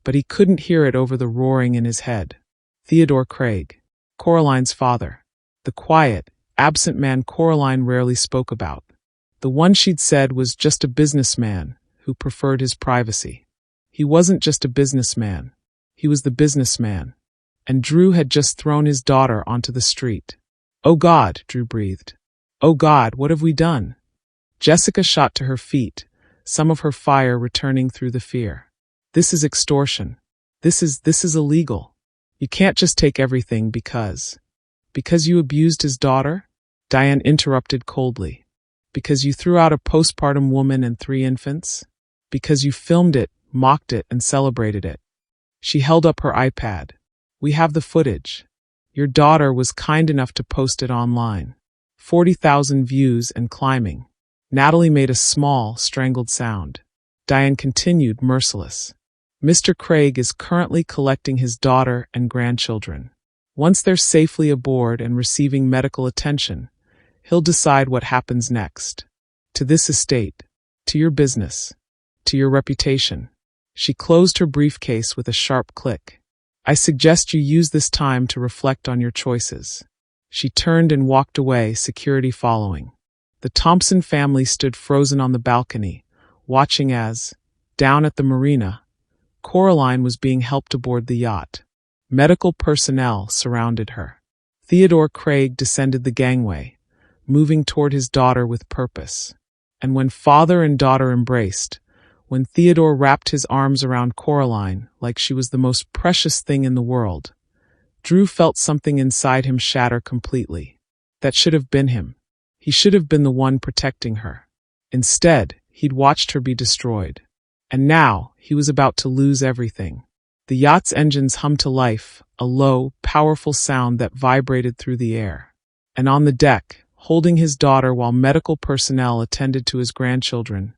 but he couldn't hear it over the roaring in his head. Theodore Craig, Coraline's father. The quiet, absent man Coraline rarely spoke about. The one she'd said was just a businessman who preferred his privacy. He wasn't just a businessman. He was the businessman. And Drew had just thrown his daughter onto the street. "Oh God," Drew breathed. "Oh God, what have we done?" Jessica shot to her feet, some of her fire returning through the fear. This is extortion. This is illegal. You can't just take everything because you abused his daughter? Diane interrupted coldly. Because you threw out a postpartum woman and 3 infants? Because you filmed it, mocked it, and celebrated it. She held up her iPad. We have the footage. Your daughter was kind enough to post it online. 40,000 views and climbing. Natalie made a small, strangled sound. Diane continued, merciless. Mr. Craig is currently collecting his daughter and grandchildren. Once they're safely aboard and receiving medical attention, he'll decide what happens next. To this estate, to your business, to your reputation. She closed her briefcase with a sharp click. I suggest you use this time to reflect on your choices. She turned and walked away, security following. The Thompson family stood frozen on the balcony, watching as, down at the marina, Coraline was being helped aboard the yacht. Medical personnel surrounded her. Theodore Craig descended the gangway, moving toward his daughter with purpose. And when father and daughter embraced, when Theodore wrapped his arms around Coraline like she was the most precious thing in the world, Drew felt something inside him shatter completely. That should have been him. He should have been the one protecting her. Instead, he'd watched her be destroyed. And now, he was about to lose everything. The yacht's engines hummed to life, a low, powerful sound that vibrated through the air. And on the deck, holding his daughter while medical personnel attended to his grandchildren,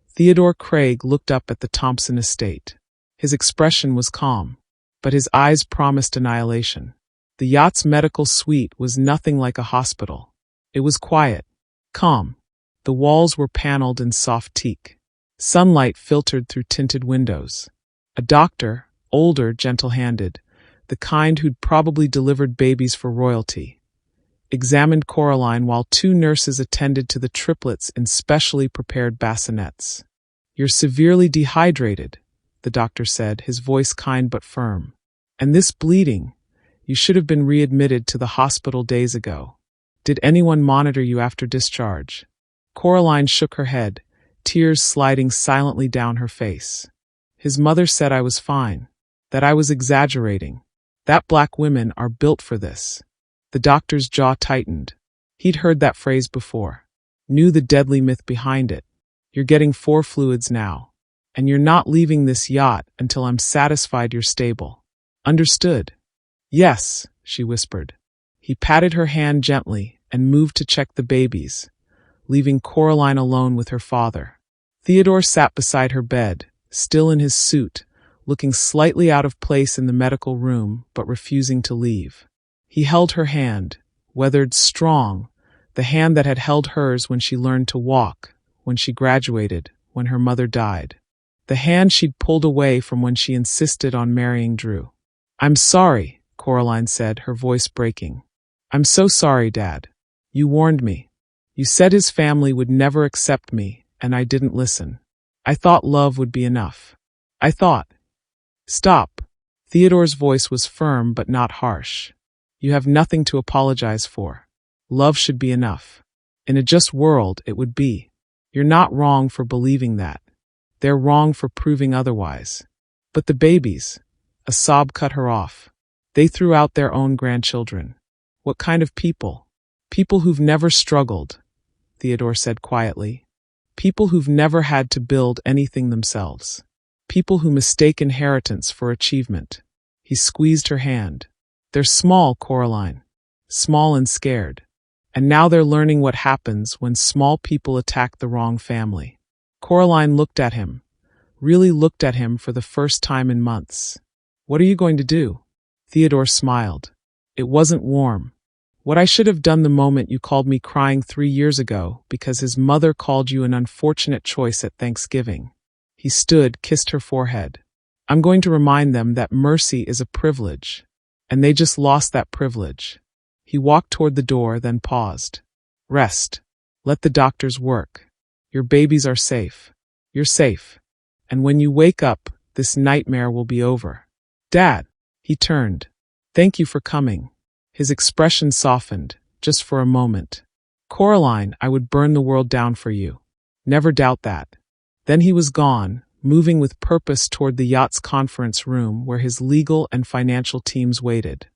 Theodore Craig looked up at the Thompson estate. His expression was calm, but his eyes promised annihilation. The yacht's medical suite was nothing like a hospital. It was quiet, calm. The walls were paneled in soft teak. Sunlight filtered through tinted windows. A doctor, older, gentle-handed, the kind who'd probably delivered babies for royalty, examined Coraline while 2 nurses attended to the triplets in specially prepared bassinets. You're severely dehydrated, the doctor said, his voice kind but firm. And this bleeding, you should have been readmitted to the hospital days ago. Did anyone monitor you after discharge? Coraline shook her head, tears sliding silently down her face. His mother said I was fine, that I was exaggerating, that black women are built for this. The doctor's jaw tightened. He'd heard that phrase before, knew the deadly myth behind it. You're getting 4 fluids now, and you're not leaving this yacht until I'm satisfied you're stable. Understood? Yes, she whispered. He patted her hand gently and moved to check the babies, leaving Coraline alone with her father. Theodore sat beside her bed, still in his suit, looking slightly out of place in the medical room, but refusing to leave. He held her hand, weathered, strong, the hand that had held hers when she learned to walk, when she graduated, when her mother died. The hand she'd pulled away from when she insisted on marrying Drew. I'm sorry, Coraline said, her voice breaking. I'm so sorry, Dad. You warned me. You said his family would never accept me, and I didn't listen. I thought love would be enough. I thought. Stop. Theodore's voice was firm but not harsh. You have nothing to apologize for. Love should be enough. In a just world, it would be. You're not wrong for believing that. They're wrong for proving otherwise. But the babies. A sob cut her off. They threw out their own grandchildren. What kind of people? People who've never struggled, Theodore said quietly. People who've never had to build anything themselves. People who mistake inheritance for achievement. He squeezed her hand. They're small, Coraline. Small and scared. And now they're learning what happens when small people attack the wrong family. Coraline looked at him, really looked at him for the first time in months. What are you going to do? Theodore smiled. It wasn't warm. What I should have done the moment you called me crying 3 years ago because his mother called you an unfortunate choice at Thanksgiving. He stood, kissed her forehead. I'm going to remind them that mercy is a privilege, and they just lost that privilege. He walked toward the door, then paused. Rest. Let the doctors work. Your babies are safe. You're safe. And when you wake up, this nightmare will be over. Dad. He turned. Thank you for coming. His expression softened, just for a moment. Coraline, I would burn the world down for you. Never doubt that. Then he was gone, moving with purpose toward the yacht's conference room where his legal and financial teams waited.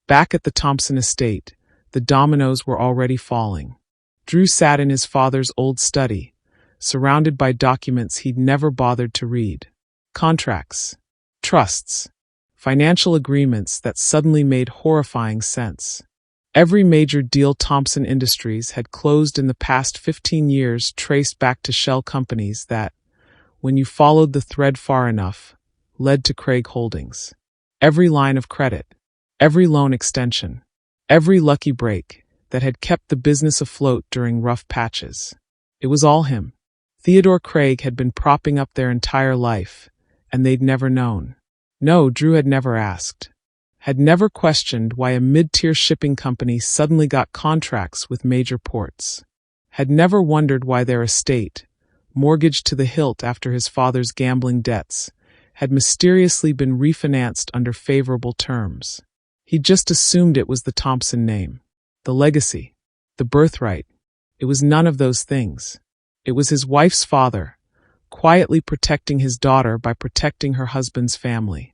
Back at the Thompson estate, the dominoes were already falling. Drew sat in his father's old study, surrounded by documents he'd never bothered to read. Contracts, trusts, financial agreements that suddenly made horrifying sense. Every major deal Thompson Industries had closed in the past 15 years traced back to shell companies that, when you followed the thread far enough, led to Craig Holdings. Every line of credit, every loan extension, every lucky break that had kept the business afloat during rough patches. It was all him. Theodore Craig had been propping up their entire life, and they'd never known. No, Drew had never asked. Had never questioned why a mid-tier shipping company suddenly got contracts with major ports. Had never wondered why their estate, mortgaged to the hilt after his father's gambling debts, had mysteriously been refinanced under favorable terms. He'd just assumed it was the Thompson name, the legacy, the birthright. It was none of those things. It was his wife's father, quietly protecting his daughter by protecting her husband's family.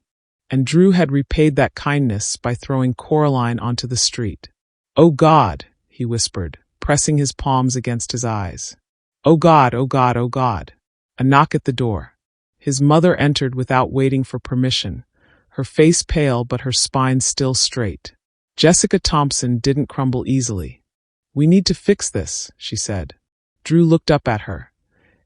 And Drew had repaid that kindness by throwing Coraline onto the street. "Oh God," he whispered, pressing his palms against his eyes. "Oh God, oh God, oh God." A knock at the door. His mother entered without waiting for permission, her face pale but her spine still straight. Jessica Thompson didn't crumble easily. "We need to fix this," she said. Drew looked up at her,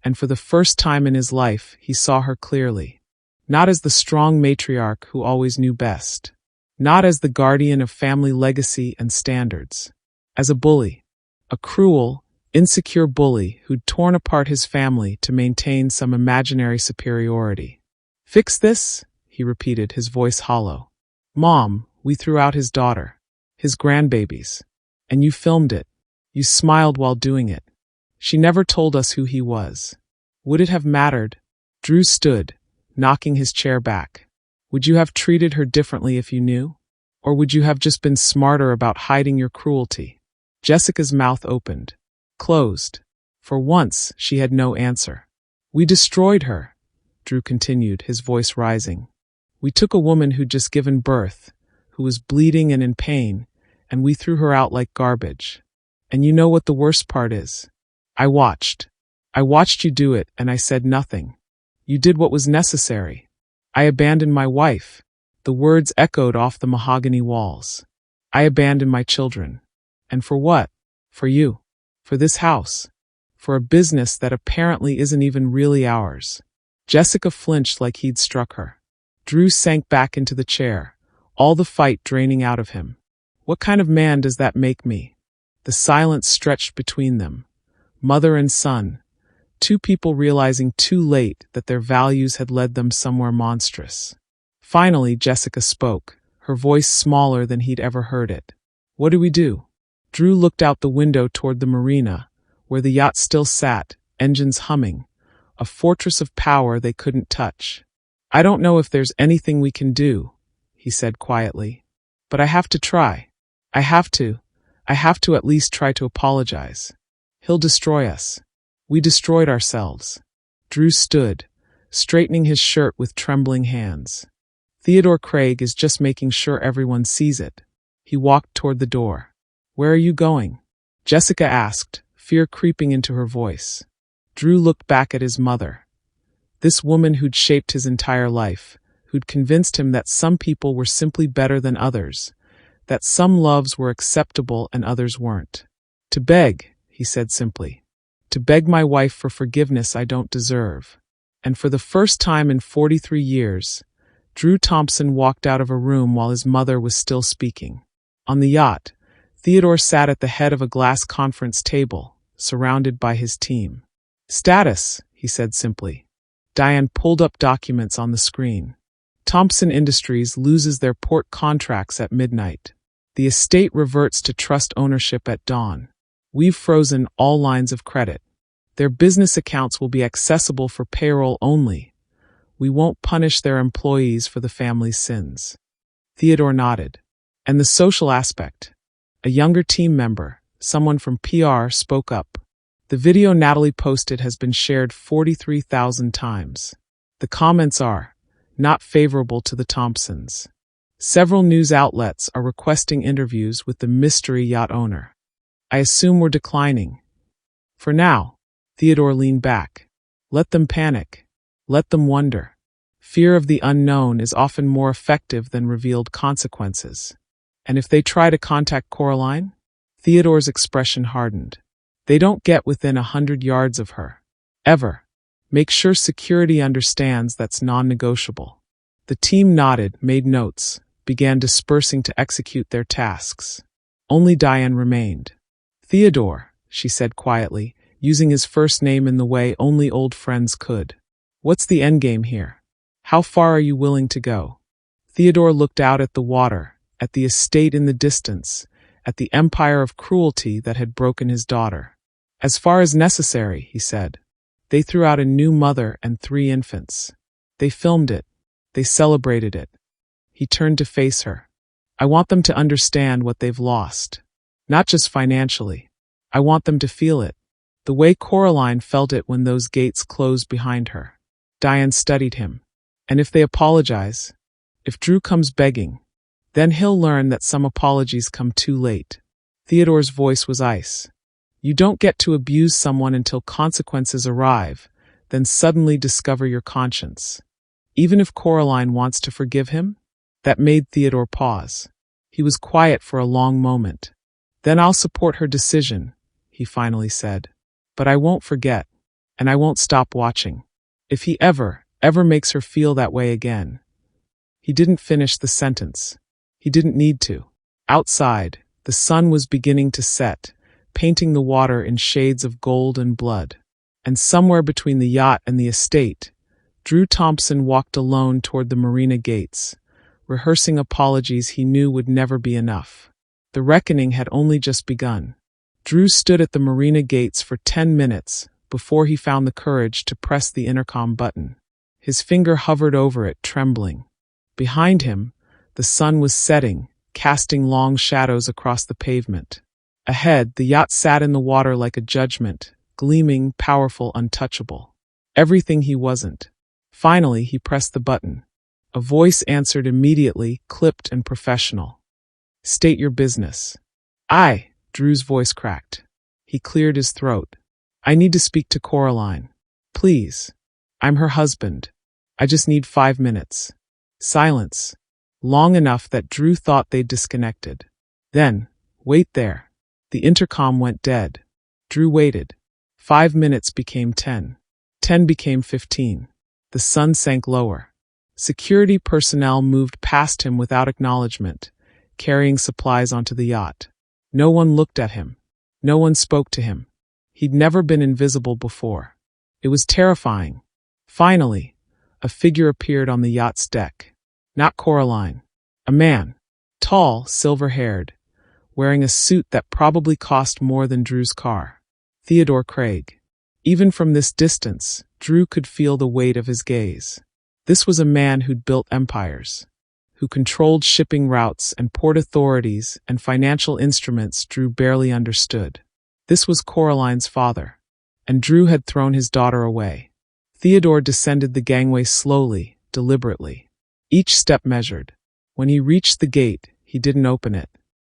and for the first time in his life, he saw her clearly. Not as the strong matriarch who always knew best. Not as the guardian of family legacy and standards. As a bully. A cruel, insecure bully who'd torn apart his family to maintain some imaginary superiority. "Fix this?" he repeated, his voice hollow. "Mom, we threw out his daughter. His grandbabies. And you filmed it. You smiled while doing it. She never told us who he was. Would it have mattered?" Drew stood, knocking his chair back. "Would you have treated her differently if you knew? Or would you have just been smarter about hiding your cruelty?" Jessica's mouth opened. Closed. For once, she had no answer. "We destroyed her," Drew continued, his voice rising. "We took a woman who'd just given birth, who was bleeding and in pain, and we threw her out like garbage. And you know what the worst part is? I watched. I watched you do it, and I said nothing. You did what was necessary. I abandoned my wife." The words echoed off the mahogany walls. "I abandoned my children. And for what? For you. For this house. For a business that apparently isn't even really ours." Jessica flinched like he'd struck her. Drew sank back into the chair, all the fight draining out of him. "What kind of man does that make me?" The silence stretched between them. Mother and son. Two people realizing too late that their values had led them somewhere monstrous. Finally, Jessica spoke, her voice smaller than he'd ever heard it. "What do we do?" Drew looked out the window toward the marina, where the yacht still sat, engines humming, a fortress of power they couldn't touch. "I don't know if there's anything we can do," he said quietly. "But I have to try. I have to at least try to apologize. He'll destroy us. We destroyed ourselves." Drew stood, straightening his shirt with trembling hands. "Theodore Craig is just making sure everyone sees it." He walked toward the door. "Where are you going?" Jessica asked, fear creeping into her voice. Drew looked back at his mother. This woman who'd shaped his entire life, who'd convinced him that some people were simply better than others, that some loves were acceptable and others weren't. "To beg," he said simply. "To beg my wife for forgiveness I don't deserve." And for the first time in 43 years, Drew Thompson walked out of a room while his mother was still speaking. On the yacht, Theodore sat at the head of a glass conference table, surrounded by his team. "Status," he said simply. Diane pulled up documents on the screen. "Thompson Industries loses their port contracts at midnight. The estate reverts to trust ownership at dawn. We've frozen all lines of credit. Their business accounts will be accessible for payroll only. We won't punish their employees for the family's sins." Theodore nodded. "And the social aspect?" A younger team member, someone from PR, spoke up. The video Natalie posted has been shared 43,000 times. The comments are not favorable to the Thompsons. Several news outlets are requesting interviews with the mystery yacht owner. I assume we're declining. For now, Theodore leaned back. Let them panic. Let them wonder. Fear of the unknown is often more effective than revealed consequences. And if they try to contact Coraline? Theodore's expression hardened. They don't get within 100 yards of her. Ever. Make sure security understands that's non-negotiable. The team nodded, made notes, began dispersing to execute their tasks. Only Diane remained. Theodore, she said quietly, using his first name in the way only old friends could. What's the endgame here? How far are you willing to go? Theodore looked out at the water, at the estate in the distance, at the empire of cruelty that had broken his daughter. As far as necessary, he said. They threw out a new mother and 3 infants. They filmed it. They celebrated it. He turned to face her. I want them to understand what they've lost. Not just financially. I want them to feel it. The way Coraline felt it when those gates closed behind her. Diane studied him. And if they apologize, if Drew comes begging, then he'll learn that some apologies come too late. Theodore's voice was ice. You don't get to abuse someone until consequences arrive, then suddenly discover your conscience. Even if Coraline wants to forgive him? That made Theodore pause. He was quiet for a long moment. Then I'll support her decision, he finally said. But I won't forget, and I won't stop watching. If he ever makes her feel that way again. He didn't finish the sentence. He didn't need to. Outside, the sun was beginning to set, painting the water in shades of gold and blood. And somewhere between the yacht and the estate, Drew Thompson walked alone toward the marina gates, rehearsing apologies he knew would never be enough. The reckoning had only just begun. Drew stood at the marina gates for 10 minutes before he found the courage to press the intercom button. His finger hovered over it, trembling. Behind him, the sun was setting, casting long shadows across the pavement. Ahead, the yacht sat in the water like a judgment, gleaming, powerful, untouchable. Everything he wasn't. Finally, he pressed the button. A voice answered immediately, clipped and professional. State your business. Drew's voice cracked. He cleared his throat. I need to speak to Coraline. Please. I'm her husband. I just need 5 minutes. Silence. Long enough that Drew thought they'd disconnected. Then, wait there. The intercom went dead. Drew waited. 5 minutes became 10. 10 became 15. The sun sank lower. Security personnel moved past him without acknowledgement, carrying supplies onto the yacht. No one looked at him. No one spoke to him. He'd never been invisible before. It was terrifying. Finally, a figure appeared on the yacht's deck. Not Coraline. A man. Tall, silver-haired, wearing a suit that probably cost more than Drew's car. Theodore Craig. Even from this distance, Drew could feel the weight of his gaze. This was a man who'd built empires, who controlled shipping routes and port authorities and financial instruments Drew barely understood. This was Coraline's father, and Drew had thrown his daughter away. Theodore descended the gangway slowly, deliberately. Each step measured. When he reached the gate, he didn't open it.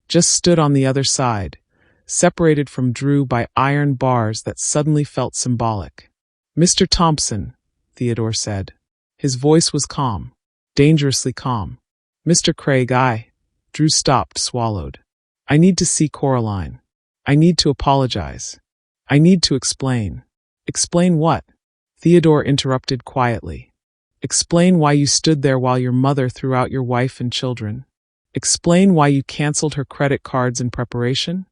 Just stood on the other side, separated from Drew by iron bars that suddenly felt symbolic. Mr. Thompson, Theodore said. His voice was calm, dangerously calm. Mr. Craig, Drew stopped, swallowed. I need to see Coraline. I need to apologize. I need to explain. Explain what? Theodore interrupted quietly. Explain why you stood there while your mother threw out your wife and children. Explain why you canceled her credit cards in preparation.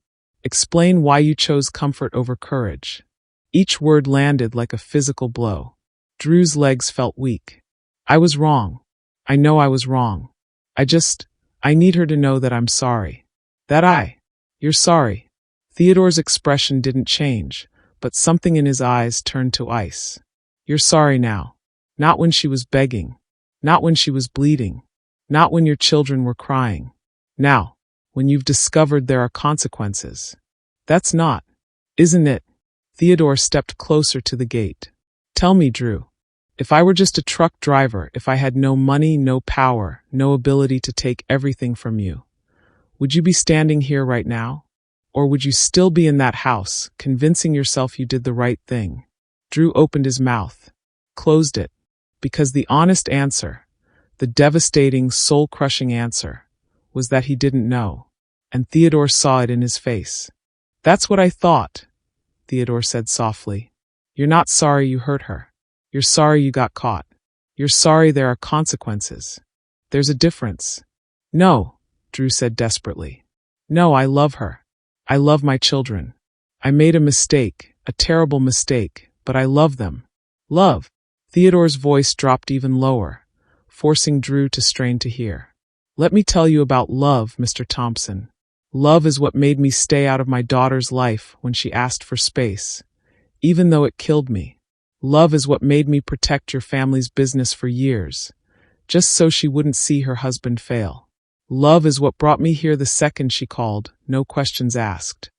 Explain why you chose comfort over courage. Each word landed like a physical blow. Drew's legs felt weak. I was wrong. I know I was wrong. I need her to know that I'm sorry. You're sorry. Theodore's expression didn't change, but something in his eyes turned to ice. You're sorry now. Not when she was begging. Not when she was bleeding. Not when your children were crying. Now, when you've discovered there are consequences. That's not, isn't it? Theodore stepped closer to the gate. Tell me, Drew. If I were just a truck driver, if I had no money, no power, no ability to take everything from you, would you be standing here right now? Or would you still be in that house, convincing yourself you did the right thing? Drew opened his mouth, closed it, because the honest answer, the devastating, soul-crushing answer, was that he didn't know. And Theodore saw it in his face. That's what I thought, Theodore said softly. You're not sorry you hurt her. You're sorry you got caught. You're sorry there are consequences. There's a difference. No, Drew said desperately. No, I love her. I love my children. I made a mistake, a terrible mistake, but I love them. Love. Theodore's voice dropped even lower, forcing Drew to strain to hear. Let me tell you about love, Mr. Thompson. Love is what made me stay out of my daughter's life when she asked for space, even though it killed me. Love is what made me protect your family's business for years, just so she wouldn't see her husband fail. Love is what brought me here the second she called, no questions asked.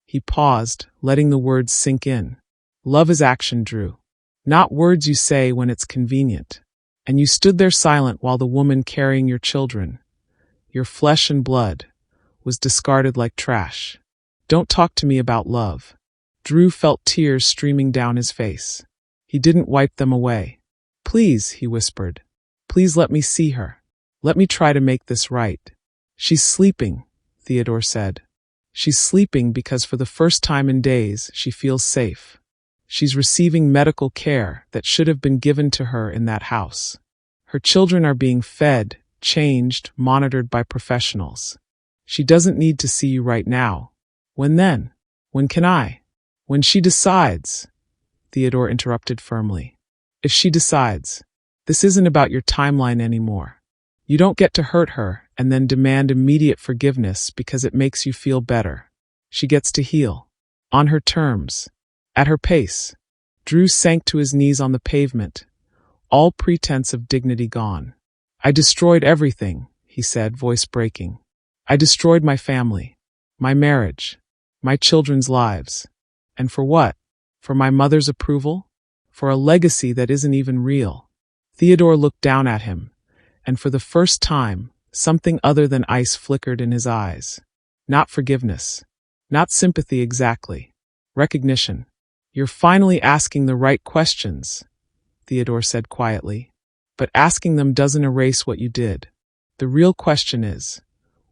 He paused, letting the words sink in. Love is action, Drew. Not words you say when it's convenient. And you stood there silent while the woman carrying your children, your flesh and blood, was discarded like trash. Don't talk to me about love. Drew felt tears streaming down his face. He didn't wipe them away. Please, he whispered. Please let me see her. Let me try to make this right. She's sleeping, Theodore said. She's sleeping because for the first time in days, she feels safe. She's receiving medical care that should have been given to her in that house. Her children are being fed, changed, monitored by professionals. She doesn't need to see you right now. When then? When can I? When she decides, Theodore interrupted firmly. If she decides, this isn't about your timeline anymore. You don't get to hurt her and then demand immediate forgiveness because it makes you feel better. She gets to heal. On her terms. At her pace. Drew sank to his knees on the pavement, all pretense of dignity gone. I destroyed everything, he said, voice breaking. I destroyed my family, my marriage, my children's lives. And for what? For my mother's approval? For a legacy that isn't even real. Theodore looked down at him, and for the first time, something other than ice flickered in his eyes. Not forgiveness. Not sympathy exactly. Recognition. You're finally asking the right questions, Theodore said quietly. But asking them doesn't erase what you did. The real question is,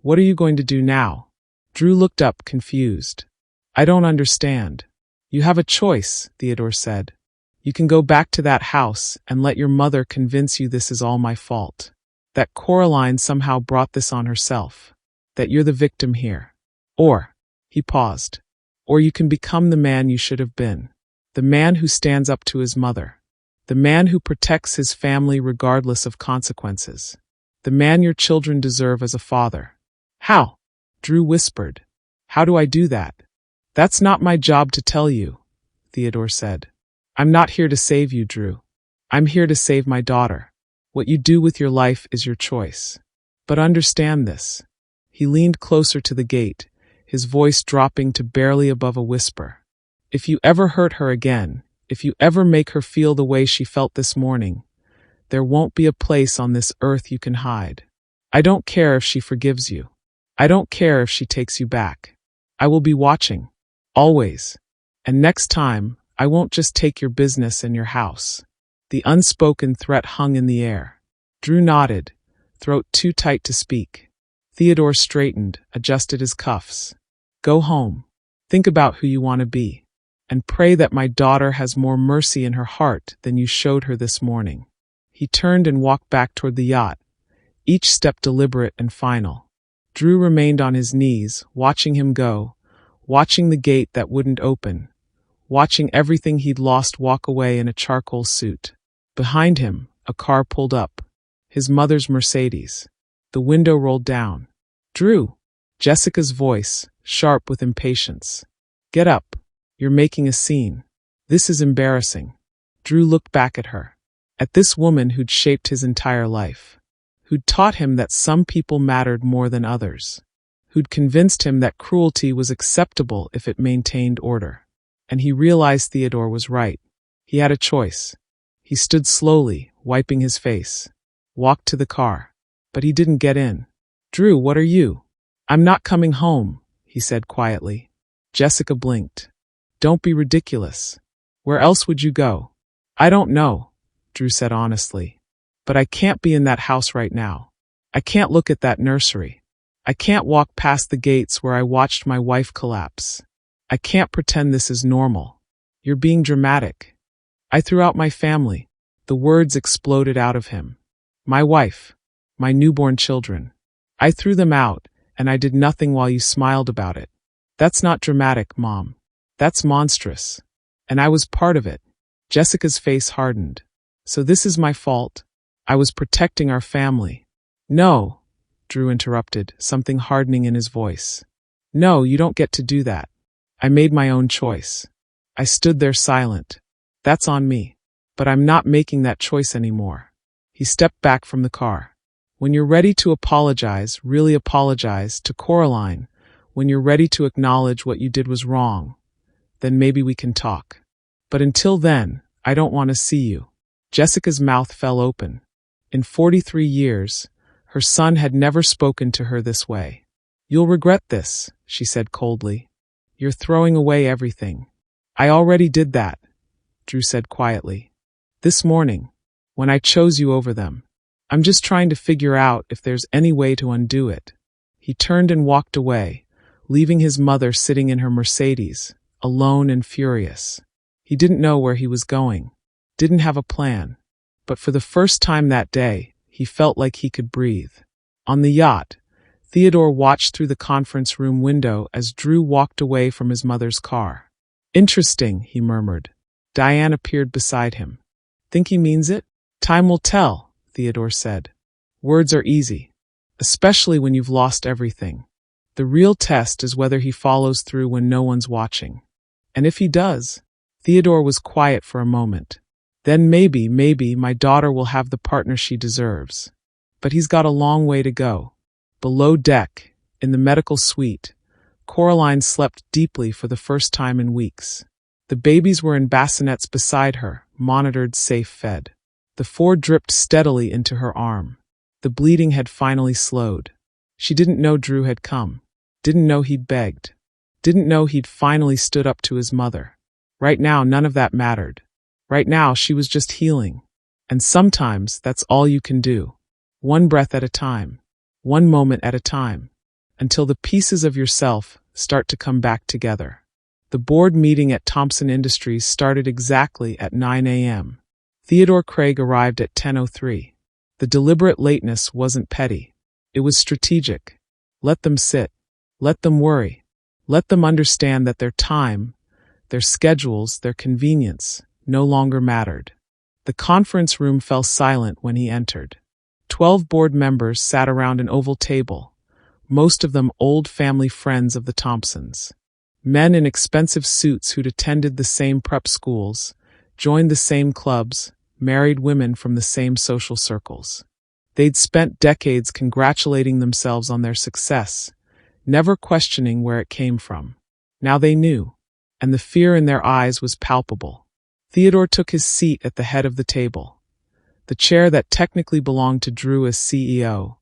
what are you going to do now? Drew looked up, confused. I don't understand. You have a choice, Theodore said. You can go back to that house and let your mother convince you this is all my fault. That Coraline somehow brought this on herself. That you're the victim here. Or, he paused, or you can become the man you should have been. The man who stands up to his mother. The man who protects his family regardless of consequences. The man your children deserve as a father. How? Drew whispered. How do I do that? That's not my job to tell you, Theodore said. I'm not here to save you, Drew. I'm here to save my daughter. What you do with your life is your choice. But understand this. He leaned closer to the gate, his voice dropping to barely above a whisper. If you ever hurt her again, if you ever make her feel the way she felt this morning, there won't be a place on this earth you can hide. I don't care if she forgives you. I don't care if she takes you back. I will be watching. Always. And next time, I won't just take your business and your house. The unspoken threat hung in the air. Drew nodded, throat too tight to speak. Theodore straightened, adjusted his cuffs. Go home. Think about who you want to be. And pray that my daughter has more mercy in her heart than you showed her this morning. He turned and walked back toward the yacht, each step deliberate and final. Drew remained on his knees, watching him go, watching the gate that wouldn't open, watching everything he'd lost walk away in a charcoal suit. Behind him, a car pulled up. His mother's Mercedes. The window rolled down. Drew! Jessica's voice, sharp with impatience. Get up. You're making a scene. This is embarrassing. Drew looked back at her. At this woman who'd shaped his entire life. Who'd taught him that some people mattered more than others. Who'd convinced him that cruelty was acceptable if it maintained order. And he realized Theodore was right. He had a choice. He stood slowly, wiping his face. Walked to the car. But he didn't get in. "Drew, what are you?" "I'm not coming home," he said quietly. Jessica blinked. "Don't be ridiculous. Where else would you go?" "I don't know," Drew said honestly. "But I can't be in that house right now. I can't look at that nursery. I can't walk past the gates where I watched my wife collapse. I can't pretend this is normal. You're being dramatic. I threw out my family." The words exploded out of him. "My wife. My newborn children. I threw them out, and I did nothing while you smiled about it. That's not dramatic, Mom. That's monstrous. And I was part of it." Jessica's face hardened. "So this is my fault? I was protecting our family." "No," Drew interrupted, something hardening in his voice. "No, you don't get to do that. I made my own choice. I stood there silent. That's on me. But I'm not making that choice anymore." He stepped back from the car. "When you're ready to apologize, really apologize, to Coraline, when you're ready to acknowledge what you did was wrong, then maybe we can talk. But until then, I don't want to see you." Jessica's mouth fell open. In 43 years, her son had never spoken to her this way. "You'll regret this," she said coldly. "You're throwing away everything." "I already did that," Drew said quietly. "This morning, when I chose you over them. I'm just trying to figure out if there's any way to undo it." He turned and walked away, leaving his mother sitting in her Mercedes, alone and furious. He didn't know where he was going, didn't have a plan, but for the first time that day, he felt like he could breathe. On the yacht, Theodore watched through the conference room window as Drew walked away from his mother's car. "Interesting," he murmured. Diane appeared beside him. "Think he means it?" "Time will tell," Theodore said. "Words are easy, especially when you've lost everything. The real test is whether he follows through when no one's watching. And if he does..." Theodore was quiet for a moment. "Then maybe my daughter will have the partner she deserves." But he's got a long way to go. Below deck, in the medical suite, Coraline slept deeply for the first time in weeks. The babies were in bassinets beside her, monitored, safe fed. The 4 dripped steadily into her arm. The bleeding had finally slowed. She didn't know Drew had come. Didn't know he'd begged. Didn't know he'd finally stood up to his mother. Right now, none of that mattered. Right now, she was just healing. And sometimes, that's all you can do. One breath at a time. One moment at a time. Until the pieces of yourself start to come back together. The board meeting at Thompson Industries started exactly at 9 a.m. Theodore Craig arrived at 10:03. The deliberate lateness wasn't petty. It was strategic. Let them sit. Let them worry. Let them understand that their time, their schedules, their convenience no longer mattered. The conference room fell silent when he entered. 12 board members sat around an oval table, most of them old family friends of the Thompsons. Men in expensive suits who'd attended the same prep schools, joined the same clubs, married women from the same social circles. They'd spent decades congratulating themselves on their success, never questioning where it came from. Now they knew, and the fear in their eyes was palpable. Theodore took his seat at the head of the table, the chair that technically belonged to Drew as CEO,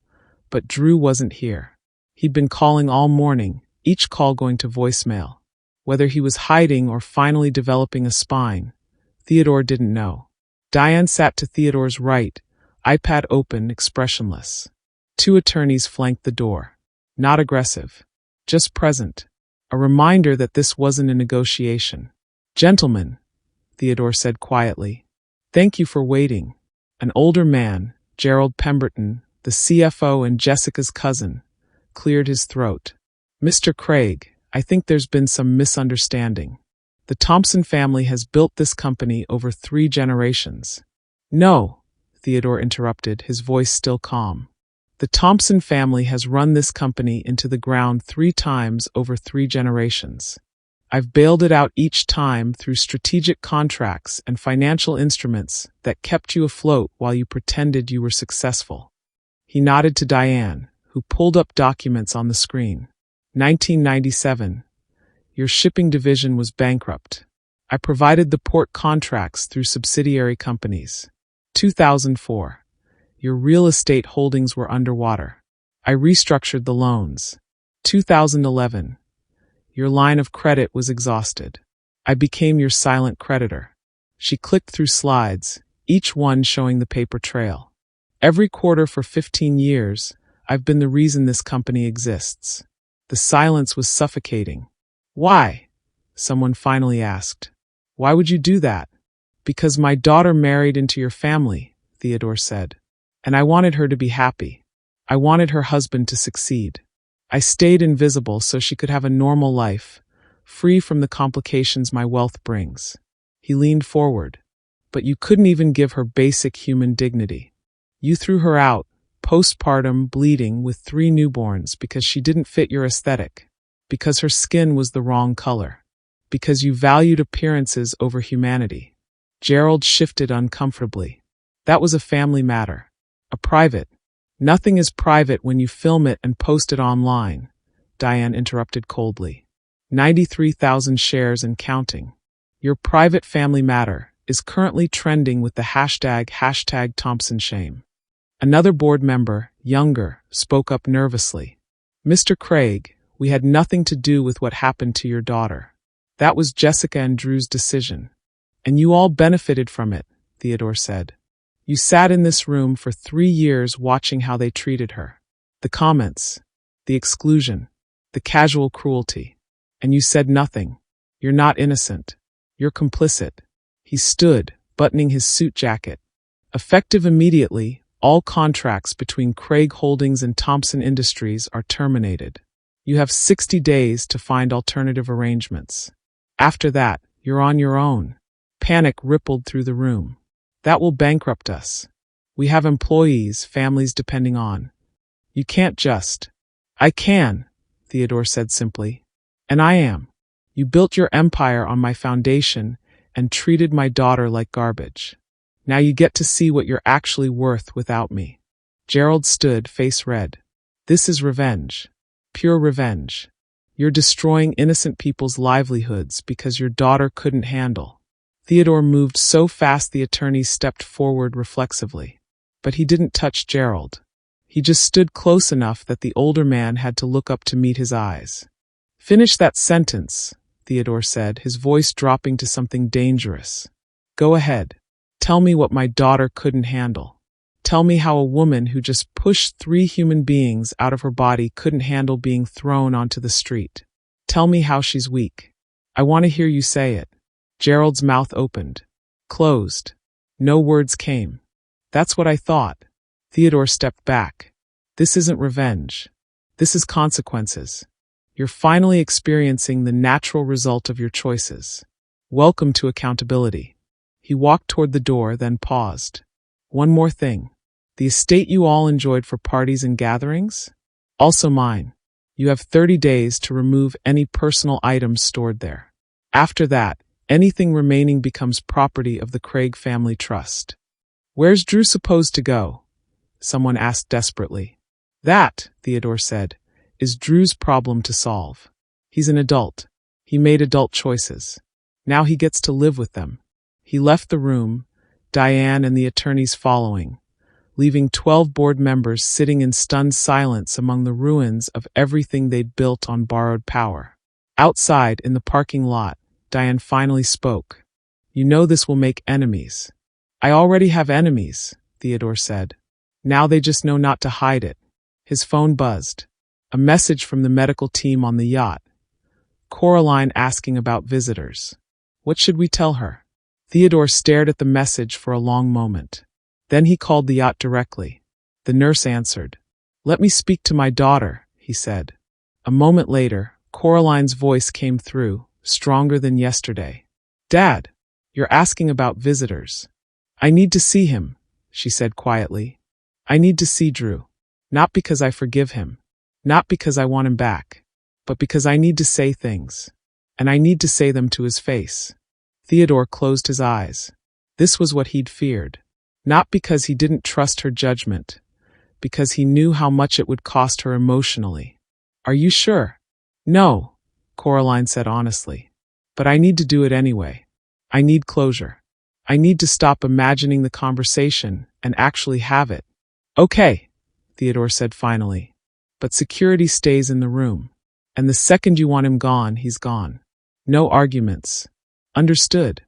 but Drew wasn't here. He'd been calling all morning, each call going to voicemail. Whether he was hiding or finally developing a spine, Theodore didn't know. Diane sat to Theodore's right, iPad open, expressionless. 2 attorneys flanked the door. Not aggressive, just present. A reminder that this wasn't a negotiation. "Gentlemen," Theodore said quietly, "thank you for waiting." An older man, Gerald Pemberton, the CFO and Jessica's cousin, cleared his throat. "Mr. Craig, I think there's been some misunderstanding. The Thompson family has built this company over 3 generations." "No," Theodore interrupted, his voice still calm. "The Thompson family has run this company into the ground 3 times over 3 generations. I've bailed it out each time through strategic contracts and financial instruments that kept you afloat while you pretended you were successful." He nodded to Diane, who pulled up documents on the screen. 1997. Your shipping division was bankrupt. I provided the port contracts through subsidiary companies. 2004. Your real estate holdings were underwater. I restructured the loans. 2011. Your line of credit was exhausted. I became your silent creditor. She clicked through slides, each one showing the paper trail. Every quarter for 15 years, I've been the reason this company exists. The silence was suffocating. Why? Someone finally asked. Why would you do that? Because my daughter married into your family, Theodore said. And I wanted her to be happy. I wanted her husband to succeed. I stayed invisible so she could have a normal life, free from the complications my wealth brings. He leaned forward. But you couldn't even give her basic human dignity. You threw her out, postpartum, bleeding, with 3 newborns because she didn't fit your aesthetic, because her skin was the wrong color, because you valued appearances over humanity. Gerald shifted uncomfortably. That was a family matter. A private. Nothing is private when you film it and post it online, Diane interrupted coldly. 93,000 shares and counting. Your private family matter is currently trending with the hashtag Thompson shame. Another board member, younger, spoke up nervously. Mr. Craig, we had nothing to do with what happened to your daughter. That was Jessica and Drew's decision. And you all benefited from it, Theodore said. You sat in this room for 3 years watching how they treated her. The comments, the exclusion, the casual cruelty. And you said nothing. You're not innocent. You're complicit. He stood, buttoning his suit jacket. Effective immediately, all contracts between Craig Holdings and Thompson Industries are terminated. You have 60 days to find alternative arrangements. After that, you're on your own. Panic rippled through the room. That will bankrupt us. We have employees, families depending on. You can't just. I can, Theodore said simply. And I am. You built your empire on my foundation and treated my daughter like garbage. Now you get to see what you're actually worth without me. Gerald stood, face red. This is revenge. Pure revenge. You're destroying innocent people's livelihoods because your daughter couldn't handle. Theodore moved so fast the attorney stepped forward reflexively. But he didn't touch Gerald. He just stood close enough that the older man had to look up to meet his eyes. Finish that sentence, Theodore said, his voice dropping to something dangerous. Go ahead. Tell me what my daughter couldn't handle. Tell me how a woman who just pushed 3 human beings out of her body couldn't handle being thrown onto the street. Tell me how she's weak. I want to hear you say it. Gerald's mouth opened. Closed. No words came. That's what I thought. Theodore stepped back. This isn't revenge. This is consequences. You're finally experiencing the natural result of your choices. Welcome to accountability. He walked toward the door, then paused. One more thing. The estate you all enjoyed for parties and gatherings? Also mine. You have 30 days to remove any personal items stored there. After that, anything remaining becomes property of the Craig Family Trust. Where's Drew supposed to go? Someone asked desperately. That, Theodore said, is Drew's problem to solve. He's an adult. He made adult choices. Now he gets to live with them. He left the room, Diane and the attorneys following, leaving 12 board members sitting in stunned silence among the ruins of everything they'd built on borrowed power. Outside, in the parking lot, Diane finally spoke. You know this will make enemies. I already have enemies, Theodore said. Now they just know not to hide it. His phone buzzed. A message from the medical team on the yacht. Coraline asking about visitors. What should we tell her? Theodore stared at the message for a long moment. Then he called the yacht directly. The nurse answered. Let me speak to my daughter, he said. A moment later, Coraline's voice came through, stronger than yesterday. Dad, you're asking about visitors. I need to see him, she said quietly. I need to see Drew. Not because I forgive him. Not because I want him back, but because I need to say things. And I need to say them to his face. Theodore closed his eyes. This was what he'd feared. Not because he didn't trust her judgment, because he knew how much it would cost her emotionally. Are you sure? No, Coraline said honestly. But I need to do it anyway. I need closure. I need to stop imagining the conversation and actually have it. Okay, Theodore said finally. But security stays in the room. And the second you want him gone, he's gone. No arguments. Understood.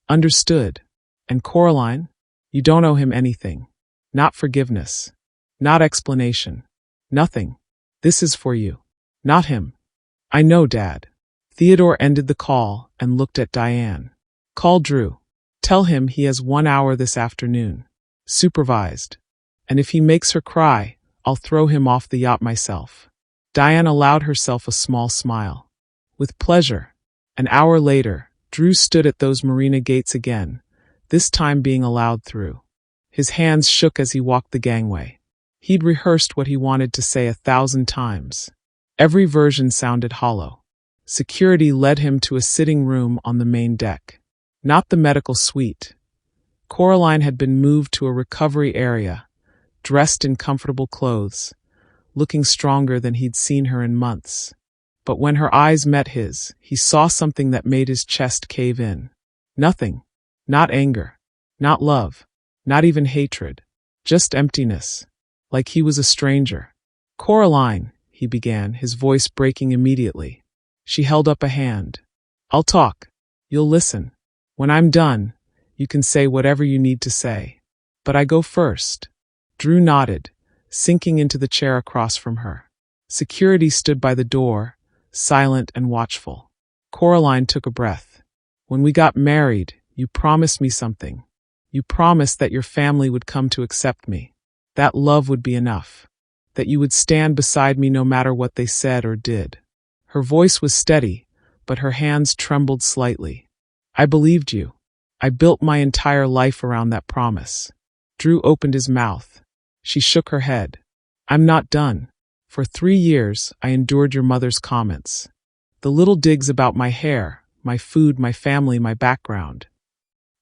Understood. And Coraline, you don't owe him anything. Not forgiveness. Not explanation. Nothing. This is for you. Not him. I know, Dad. Theodore ended the call and looked at Diane. Call Drew. Tell him he has 1 hour this afternoon. Supervised. And if he makes her cry, I'll throw him off the yacht myself. Diane allowed herself a small smile. With pleasure. An hour later, Drew stood at those marina gates again, this time being allowed through. His hands shook as he walked the gangway. He'd rehearsed what he wanted to say 1,000 times. Every version sounded hollow. Security led him to a sitting room on the main deck. Not the medical suite. Coraline had been moved to a recovery area, dressed in comfortable clothes, looking stronger than he'd seen her in months. But when her eyes met his, he saw something that made his chest cave in. Nothing. Not anger. Not love. Not even hatred. Just emptiness. Like he was a stranger. Coraline, he began, his voice breaking immediately. She held up a hand. I'll talk. You'll listen. When I'm done, you can say whatever you need to say. But I go first. Drew nodded, sinking into the chair across from her. Security stood by the door, silent and watchful. Coraline took a breath. When we got married, you promised me something. You promised that your family would come to accept me. That love would be enough. That you would stand beside me no matter what they said or did. Her voice was steady, but her hands trembled slightly. I believed you. I built my entire life around that promise. Drew opened his mouth. She shook her head. I'm not done. For 3 years, I endured your mother's comments. The little digs about my hair, my food, my family, my background.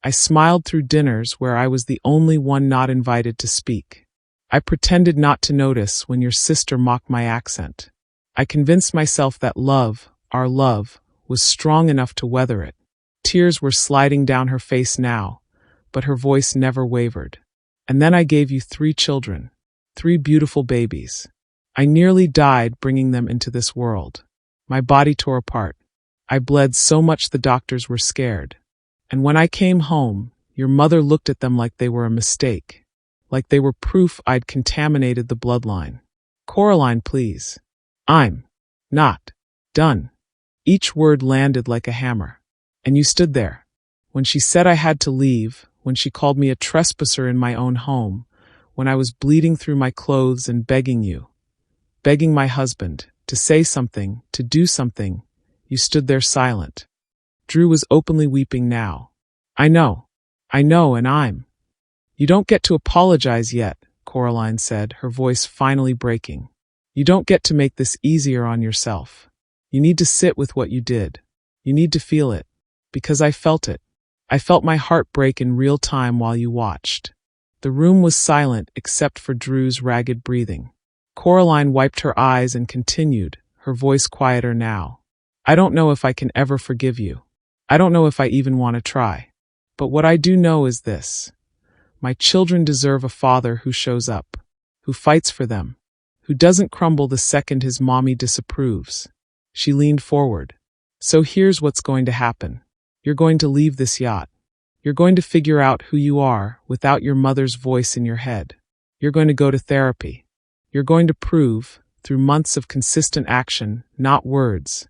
I smiled through dinners where I was the only one not invited to speak. I pretended not to notice when your sister mocked my accent. I convinced myself that love, our love, was strong enough to weather it. Tears were sliding down her face now, but her voice never wavered. And then I gave you 3 children, 3 beautiful babies. I nearly died bringing them into this world. My body tore apart. I bled so much the doctors were scared. And when I came home, your mother looked at them like they were a mistake, like they were proof I'd contaminated the bloodline. Coraline, please. I'm not done. Each word landed like a hammer. And you stood there. When she said I had to leave, when she called me a trespasser in my own home, when I was bleeding through my clothes and begging you, begging my husband, to say something, to do something, you stood there silent. Drew was openly weeping now. I know, and I'm. You don't get to apologize yet, Coraline said, her voice finally breaking. You don't get to make this easier on yourself. You need to sit with what you did. You need to feel it. Because I felt it. I felt my heart break in real time while you watched. The room was silent except for Drew's ragged breathing. Coraline wiped her eyes and continued, her voice quieter now. I don't know if I can ever forgive you. I don't know if I even want to try. But what I do know is this. My children deserve a father who shows up, who fights for them, who doesn't crumble the second his mommy disapproves. She leaned forward. So here's what's going to happen. You're going to leave this yacht. You're going to figure out who you are without your mother's voice in your head. You're going to go to therapy. You're going to prove, through months of consistent action, not words,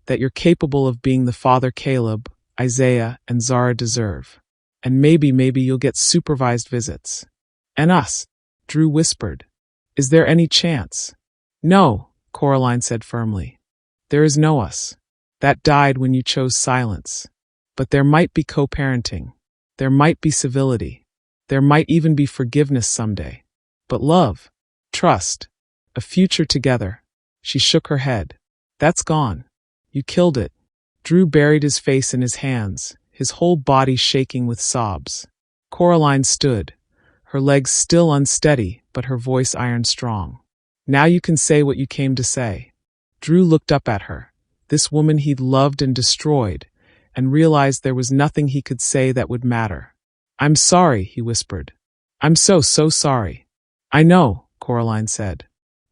that you're capable of being the father Caleb, Isaiah, and Zara deserve. And maybe you'll get supervised visits. And us, Drew whispered. Is there any chance? No, Coraline said firmly. There is no us. That died when you chose silence. But there might be co-parenting. There might be civility. There might even be forgiveness someday. But love, trust, a future together. She shook her head. That's gone. You killed it. Drew buried his face in his hands, his whole body shaking with sobs. Coraline stood, her legs still unsteady, but her voice iron strong. Now you can say what you came to say. Drew looked up at her, this woman he'd loved and destroyed, and realized there was nothing he could say that would matter. "I'm sorry," he whispered. "I'm so sorry." "I know," Coraline said.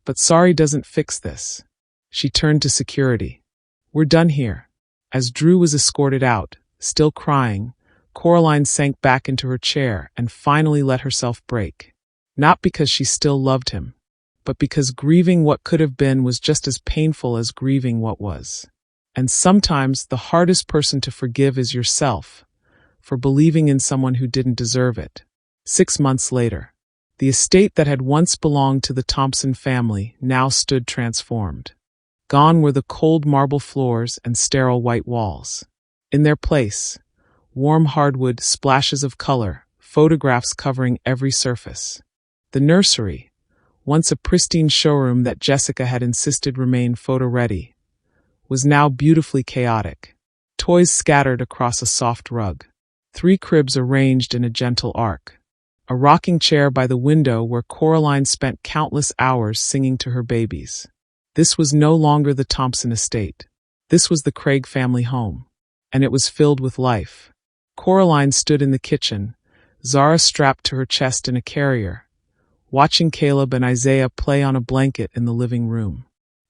"But sorry doesn't fix this." She turned to security. "We're done here." As Drew was escorted out, still crying, Coraline sank back into her chair and finally let herself break. Not because she still loved him, but because grieving what could have been was just as painful as grieving what was. And sometimes the hardest person to forgive is yourself, for believing in someone who didn't deserve it. 6 months later, the estate that had once belonged to the Thompson family now stood transformed. Gone were the cold marble floors and sterile white walls. In their place, warm hardwood, splashes of color, photographs covering every surface. The nursery, once a pristine showroom that Jessica had insisted remain photo-ready, was now beautifully chaotic. Toys scattered across a soft rug. 3 cribs arranged in a gentle arc. A rocking chair by the window where Coraline spent countless hours singing to her babies. This was no longer the Thompson estate. This was the Craig family home. And it was filled with life. Coraline stood in the kitchen, Zara strapped to her chest in a carrier, watching Caleb and Isaiah play on a blanket in the living room.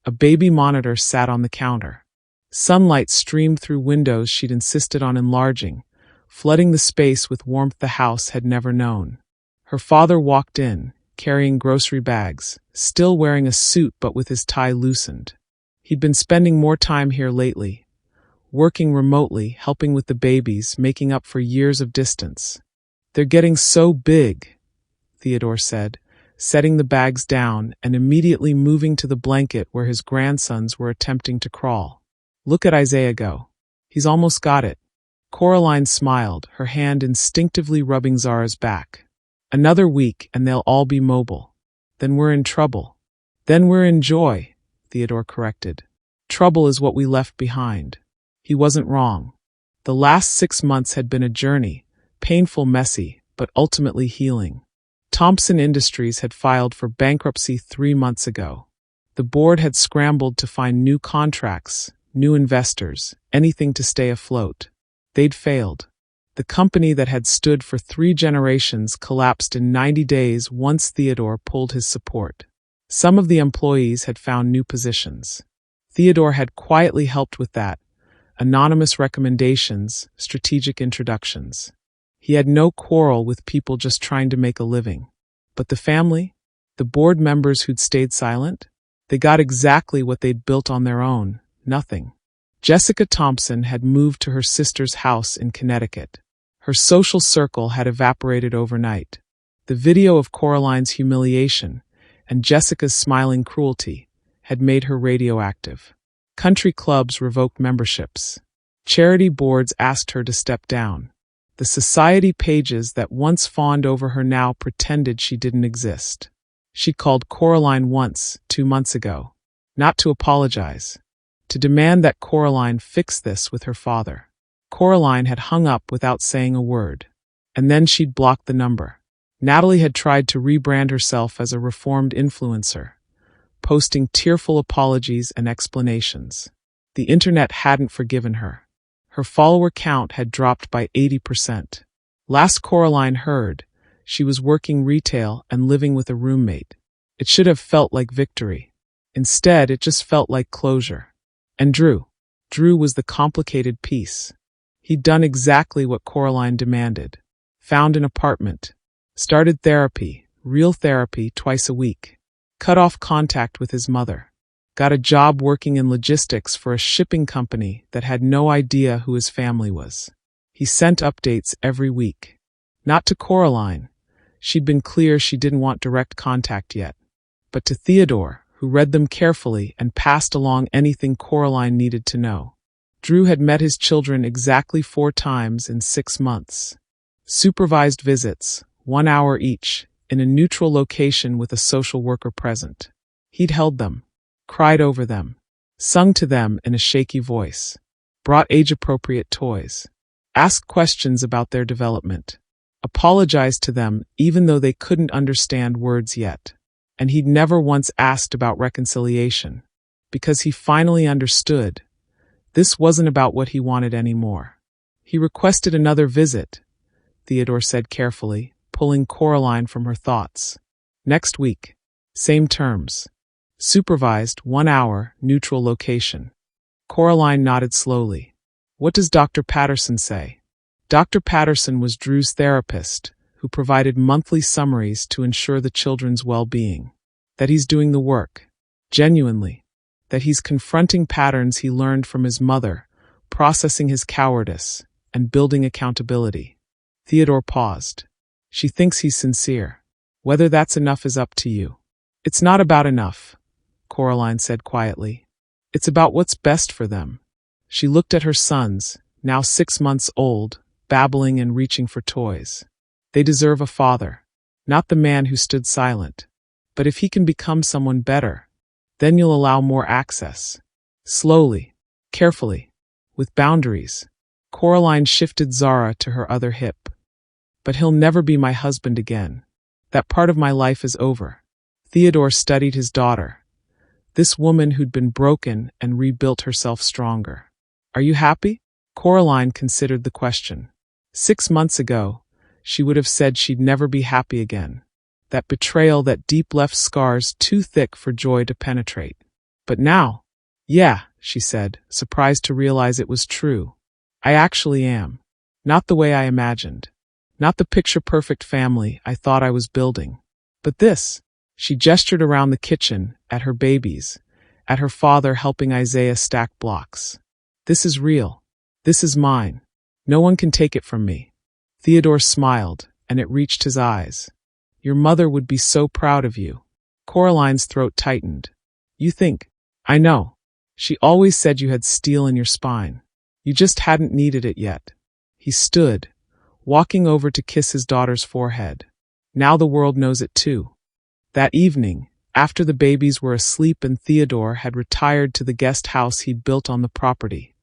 A baby monitor sat on the counter. Sunlight streamed through windows she'd insisted on enlarging, flooding the space with warmth the house had never known. Her father walked in, carrying grocery bags, still wearing a suit but with his tie loosened. He'd been spending more time here lately, working remotely, helping with the babies, making up for years of distance. "They're getting so big," Theodore said, setting the bags down and immediately moving to the blanket where his grandsons were attempting to crawl. "Look at Isaiah go. He's almost got it." Coraline smiled, her hand instinctively rubbing Zara's back. "Another week and they'll all be mobile. Then we're in trouble." "Then we're in joy," Theodore corrected. "Trouble is what we left behind." He wasn't wrong. The last 6 months had been a journey, painful, messy, but ultimately healing. Thompson Industries had filed for bankruptcy 3 months ago. The board had scrambled to find new contracts, new investors, anything to stay afloat. They'd failed. The company that had stood for 3 generations collapsed in 90 days once Theodore pulled his support. Some of the employees had found new positions. Theodore had quietly helped with that. Anonymous recommendations, strategic introductions. He had no quarrel with people just trying to make a living. But the family? The board members who'd stayed silent? They got exactly what they'd built on their own, nothing. Jessica Thompson had moved to her sister's house in Connecticut. Her social circle had evaporated overnight. The video of Coraline's humiliation and Jessica's smiling cruelty had made her radioactive. Country clubs revoked memberships. Charity boards asked her to step down. The society pages that once fawned over her now pretended she didn't exist. She called Coraline once, 2 months ago. Not to apologize. To demand that Coraline fix this with her father. Coraline had hung up without saying a word. And then she'd blocked the number. Natalie had tried to rebrand herself as a reformed influencer, posting tearful apologies and explanations. The internet hadn't forgiven her. Her follower count had dropped by 80%. Last Coraline heard, she was working retail and living with a roommate. It should have felt like victory. Instead, it just felt like closure. And Drew was the complicated piece. He'd done exactly what Coraline demanded. Found an apartment. Started therapy, real therapy, twice a week. Cut off contact with his mother. Got a job working in logistics for a shipping company that had no idea who his family was. He sent updates every week. Not to Coraline. She'd been clear she didn't want direct contact yet. But to Theodore, who read them carefully and passed along anything Coraline needed to know. Drew had met his children exactly 4 times in 6 months. Supervised visits, 1 hour each, in a neutral location with a social worker present. He'd held them, cried over them, sung to them in a shaky voice, brought age-appropriate toys, asked questions about their development, apologized to them even though they couldn't understand words yet. And he'd never once asked about reconciliation, because he finally understood. This wasn't about what he wanted anymore. He requested another visit, Theodore said carefully, pulling Coraline from her thoughts. Next week. Same terms. Supervised, 1 hour, neutral location. Coraline nodded slowly. What does Dr. Patterson say? Dr. Patterson was Drew's therapist, who provided monthly summaries to ensure the children's well-being. That he's doing the work. Genuinely. That he's confronting patterns he learned from his mother, processing his cowardice, and building accountability. Theodore paused. She thinks he's sincere. Whether that's enough is up to you. It's not about enough, Coraline said quietly. It's about what's best for them. She looked at her sons, now 6 months old, babbling and reaching for toys. They deserve a father, not the man who stood silent. But if he can become someone better, then you'll allow more access. Slowly, carefully, with boundaries. Coraline shifted Zara to her other hip. But he'll never be my husband again. That part of my life is over. Theodore studied his daughter. This woman who'd been broken and rebuilt herself stronger. Are you happy? Coraline considered the question. 6 months ago, she would have said she'd never be happy again. That betrayal, that deep left scars too thick for joy to penetrate. But now, yeah, she said, surprised to realize it was true. I actually am. Not the way I imagined. Not the picture-perfect family I thought I was building. But this. She gestured around the kitchen, at her babies, at her father helping Isaiah stack blocks. This is real. This is mine. No one can take it from me. Theodore smiled, and it reached his eyes. Your mother would be so proud of you. Coraline's throat tightened. You think? I know. She always said you had steel in your spine. You just hadn't needed it yet. He stood, walking over to kiss his daughter's forehead. Now the world knows it too. That evening, after the babies were asleep and Theodore had retired to the guest house he'd built on the property,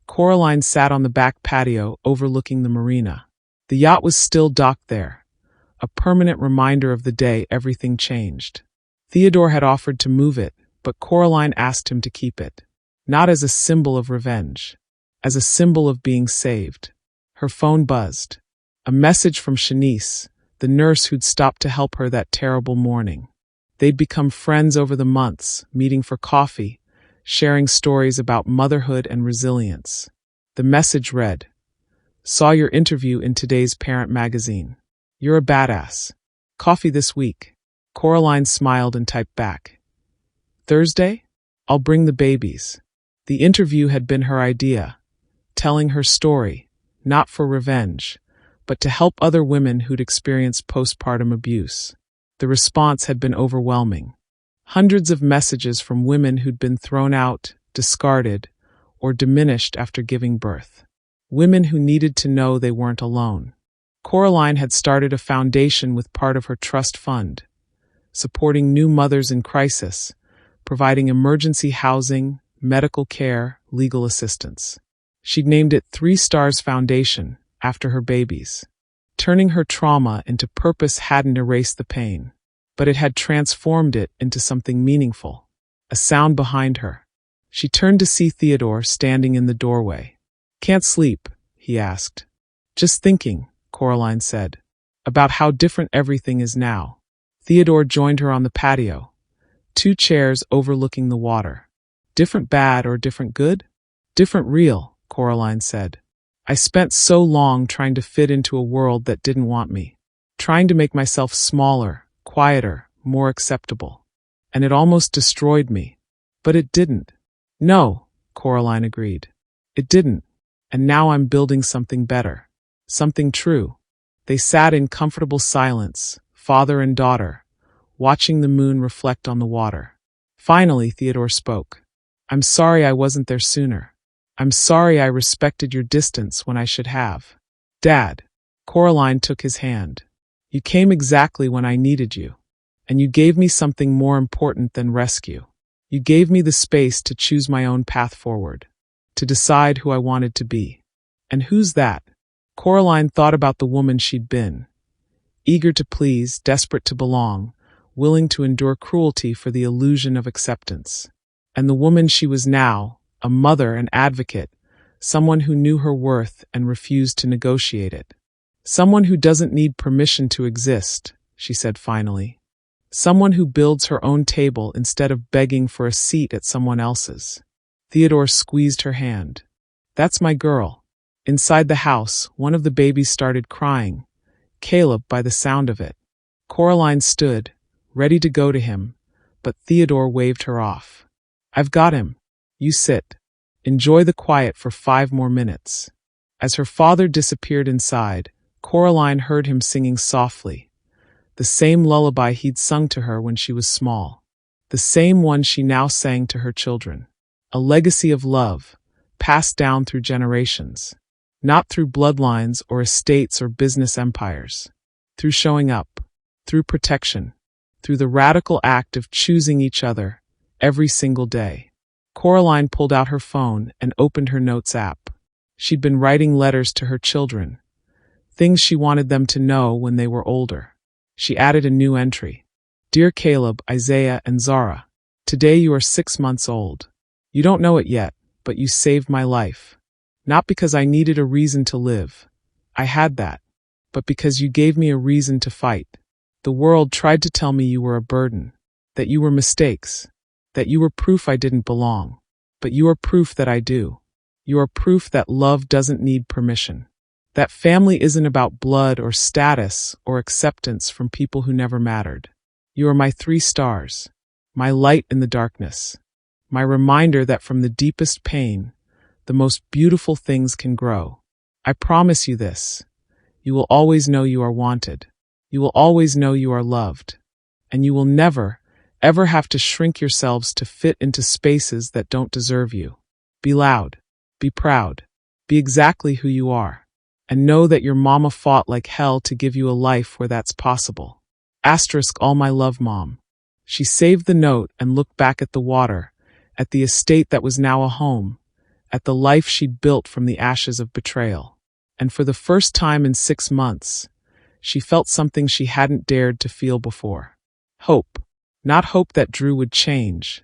Coraline sat on the back patio overlooking the marina. The yacht was still docked there, a permanent reminder of the day everything changed. Theodore had offered to move it, but Coraline asked him to keep it. Not as a symbol of revenge, as a symbol of being saved. Her phone buzzed. A message from Shanice, the nurse who'd stopped to help her that terrible morning. They'd become friends over the months, meeting for coffee, sharing stories about motherhood and resilience. The message read, Saw your interview in today's Parent magazine. You're a badass. Coffee this week. Coraline smiled and typed back. Thursday? I'll bring the babies. The interview had been her idea, telling her story, not for revenge, but to help other women who'd experienced postpartum abuse. The response had been overwhelming. Hundreds of messages from women who'd been thrown out, discarded, or diminished after giving birth. Women who needed to know they weren't alone. Coraline had started a foundation with part of her trust fund, supporting new mothers in crisis, providing emergency housing, medical care, legal assistance. She'd named it 3 Stars Foundation, after her babies. Turning her trauma into purpose hadn't erased the pain, but it had transformed it into something meaningful. A sound behind her. She turned to see Theodore standing in the doorway. Can't sleep, he asked. Just thinking, Coraline said, about how different everything is now. Theodore joined her on the patio. 2 chairs overlooking the water. Different bad or different good? Different real, Coraline said. I spent so long trying to fit into a world that didn't want me. Trying to make myself smaller, quieter, more acceptable. And it almost destroyed me. But it didn't. No, Coraline agreed. It didn't. And now I'm building something better. Something true. They sat in comfortable silence, father and daughter, watching the moon reflect on the water. Finally, Theodore spoke. I'm sorry I wasn't there sooner. I'm sorry I respected your distance when I should have. Dad. Coraline took his hand. You came exactly when I needed you. And you gave me something more important than rescue. You gave me the space to choose my own path forward. To decide who I wanted to be. And who's that? Coraline thought about the woman she'd been. Eager to please, desperate to belong, willing to endure cruelty for the illusion of acceptance. And the woman she was now, a mother, an advocate, someone who knew her worth and refused to negotiate it. Someone who doesn't need permission to exist, she said finally. Someone who builds her own table instead of begging for a seat at someone else's. Theodore squeezed her hand. That's my girl. Inside the house, one of the babies started crying, Caleb by the sound of it. Coraline stood, ready to go to him, but Theodore waved her off. I've got him. You sit. Enjoy the quiet for 5 more minutes. As her father disappeared inside, Coraline heard him singing softly, the same lullaby he'd sung to her when she was small, the same one she now sang to her children. A legacy of love, passed down through generations, not through bloodlines or estates or business empires, through showing up, through protection, through the radical act of choosing each other every single day. Coraline pulled out her phone and opened her notes app. She'd been writing letters to her children, things she wanted them to know when they were older. She added a new entry. Dear Caleb, Isaiah, and Zara, today you are 6 months old. You don't know it yet, but you saved my life. Not because I needed a reason to live. I had that. But because you gave me a reason to fight. The world tried to tell me you were a burden, that you were mistakes, that you were proof I didn't belong. But you are proof that I do. You are proof that love doesn't need permission. That family isn't about blood or status or acceptance from people who never mattered. You are my 3 stars, my light in the darkness, my reminder that from the deepest pain, the most beautiful things can grow. I promise you this. You will always know you are wanted. You will always know you are loved. And you will never, ever have to shrink yourselves to fit into spaces that don't deserve you. Be loud. Be proud. Be exactly who you are. And know that your mama fought like hell to give you a life where that's possible. Asterisk all my love, Mom. She saved the note and looked back at the water, at the estate that was now a home, at the life she'd built from the ashes of betrayal. And for the first time in 6 months, she felt something she hadn't dared to feel before. Hope. Not hope that Drew would change,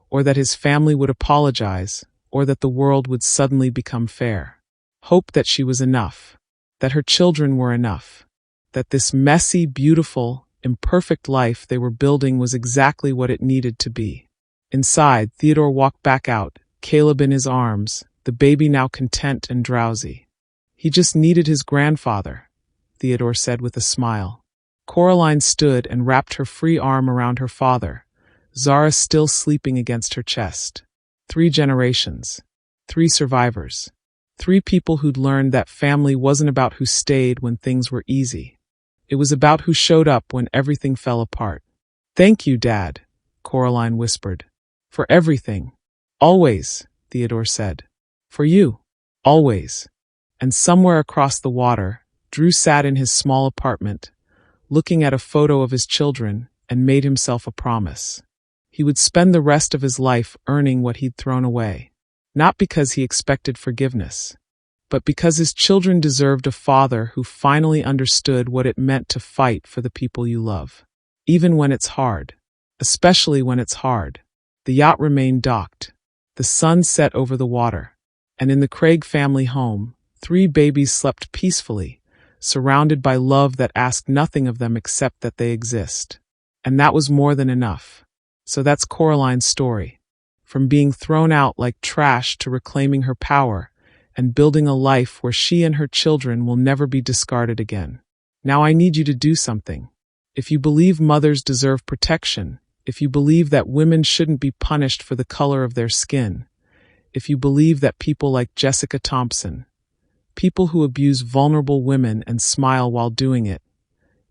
or that his family would apologize, or that the world would suddenly become fair. Hope that she was enough, that her children were enough, that this messy, beautiful, imperfect life they were building was exactly what it needed to be. Inside, Theodore walked back out, Caleb in his arms, the baby now content and drowsy. He just needed his grandfather, Theodore said with a smile. Coraline stood and wrapped her free arm around her father, Zara still sleeping against her chest. 3 generations, 3 survivors. 3 people who'd learned that family wasn't about who stayed when things were easy. It was about who showed up when everything fell apart. Thank you, Dad, Coraline whispered. For everything. Always, Theodore said. For you. Always. And somewhere across the water, Drew sat in his small apartment, looking at a photo of his children, and made himself a promise. He would spend the rest of his life earning what he'd thrown away. Not because he expected forgiveness, but because his children deserved a father who finally understood what it meant to fight for the people you love. Even when it's hard. Especially when it's hard. The yacht remained docked. The sun set over the water. And in the Craig family home, 3 babies slept peacefully, surrounded by love that asked nothing of them except that they exist. And that was more than enough. So that's Coraline's story. From being thrown out like trash to reclaiming her power and building a life where she and her children will never be discarded again. Now I need you to do something. If you believe mothers deserve protection, if you believe that women shouldn't be punished for the color of their skin, if you believe that people like Jessica Thompson, people who abuse vulnerable women and smile while doing it,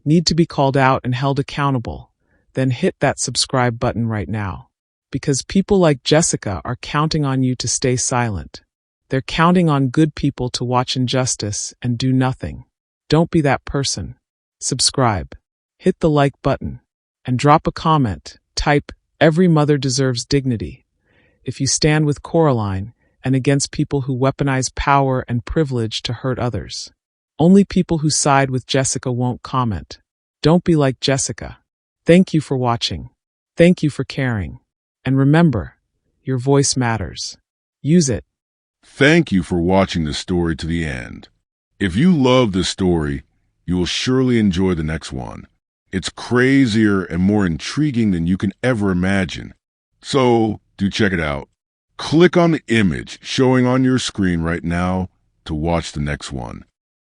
need to be called out and held accountable, then hit that subscribe button right now. Because people like Jessica are counting on you to stay silent. They're counting on good people to watch injustice and do nothing. Don't be that person. Subscribe. Hit the like button. And drop a comment. Type, "Every mother deserves dignity." If you stand with Coraline and against people who weaponize power and privilege to hurt others. Only people who side with Jessica won't comment. Don't be like Jessica. Thank you for watching. Thank you for caring. And remember, your voice matters. Use it. Thank you for watching this story to the end. If you love this story, you will surely enjoy the next one. It's crazier and more intriguing than you can ever imagine. So, do check it out. Click on the image showing on your screen right now to watch the next one.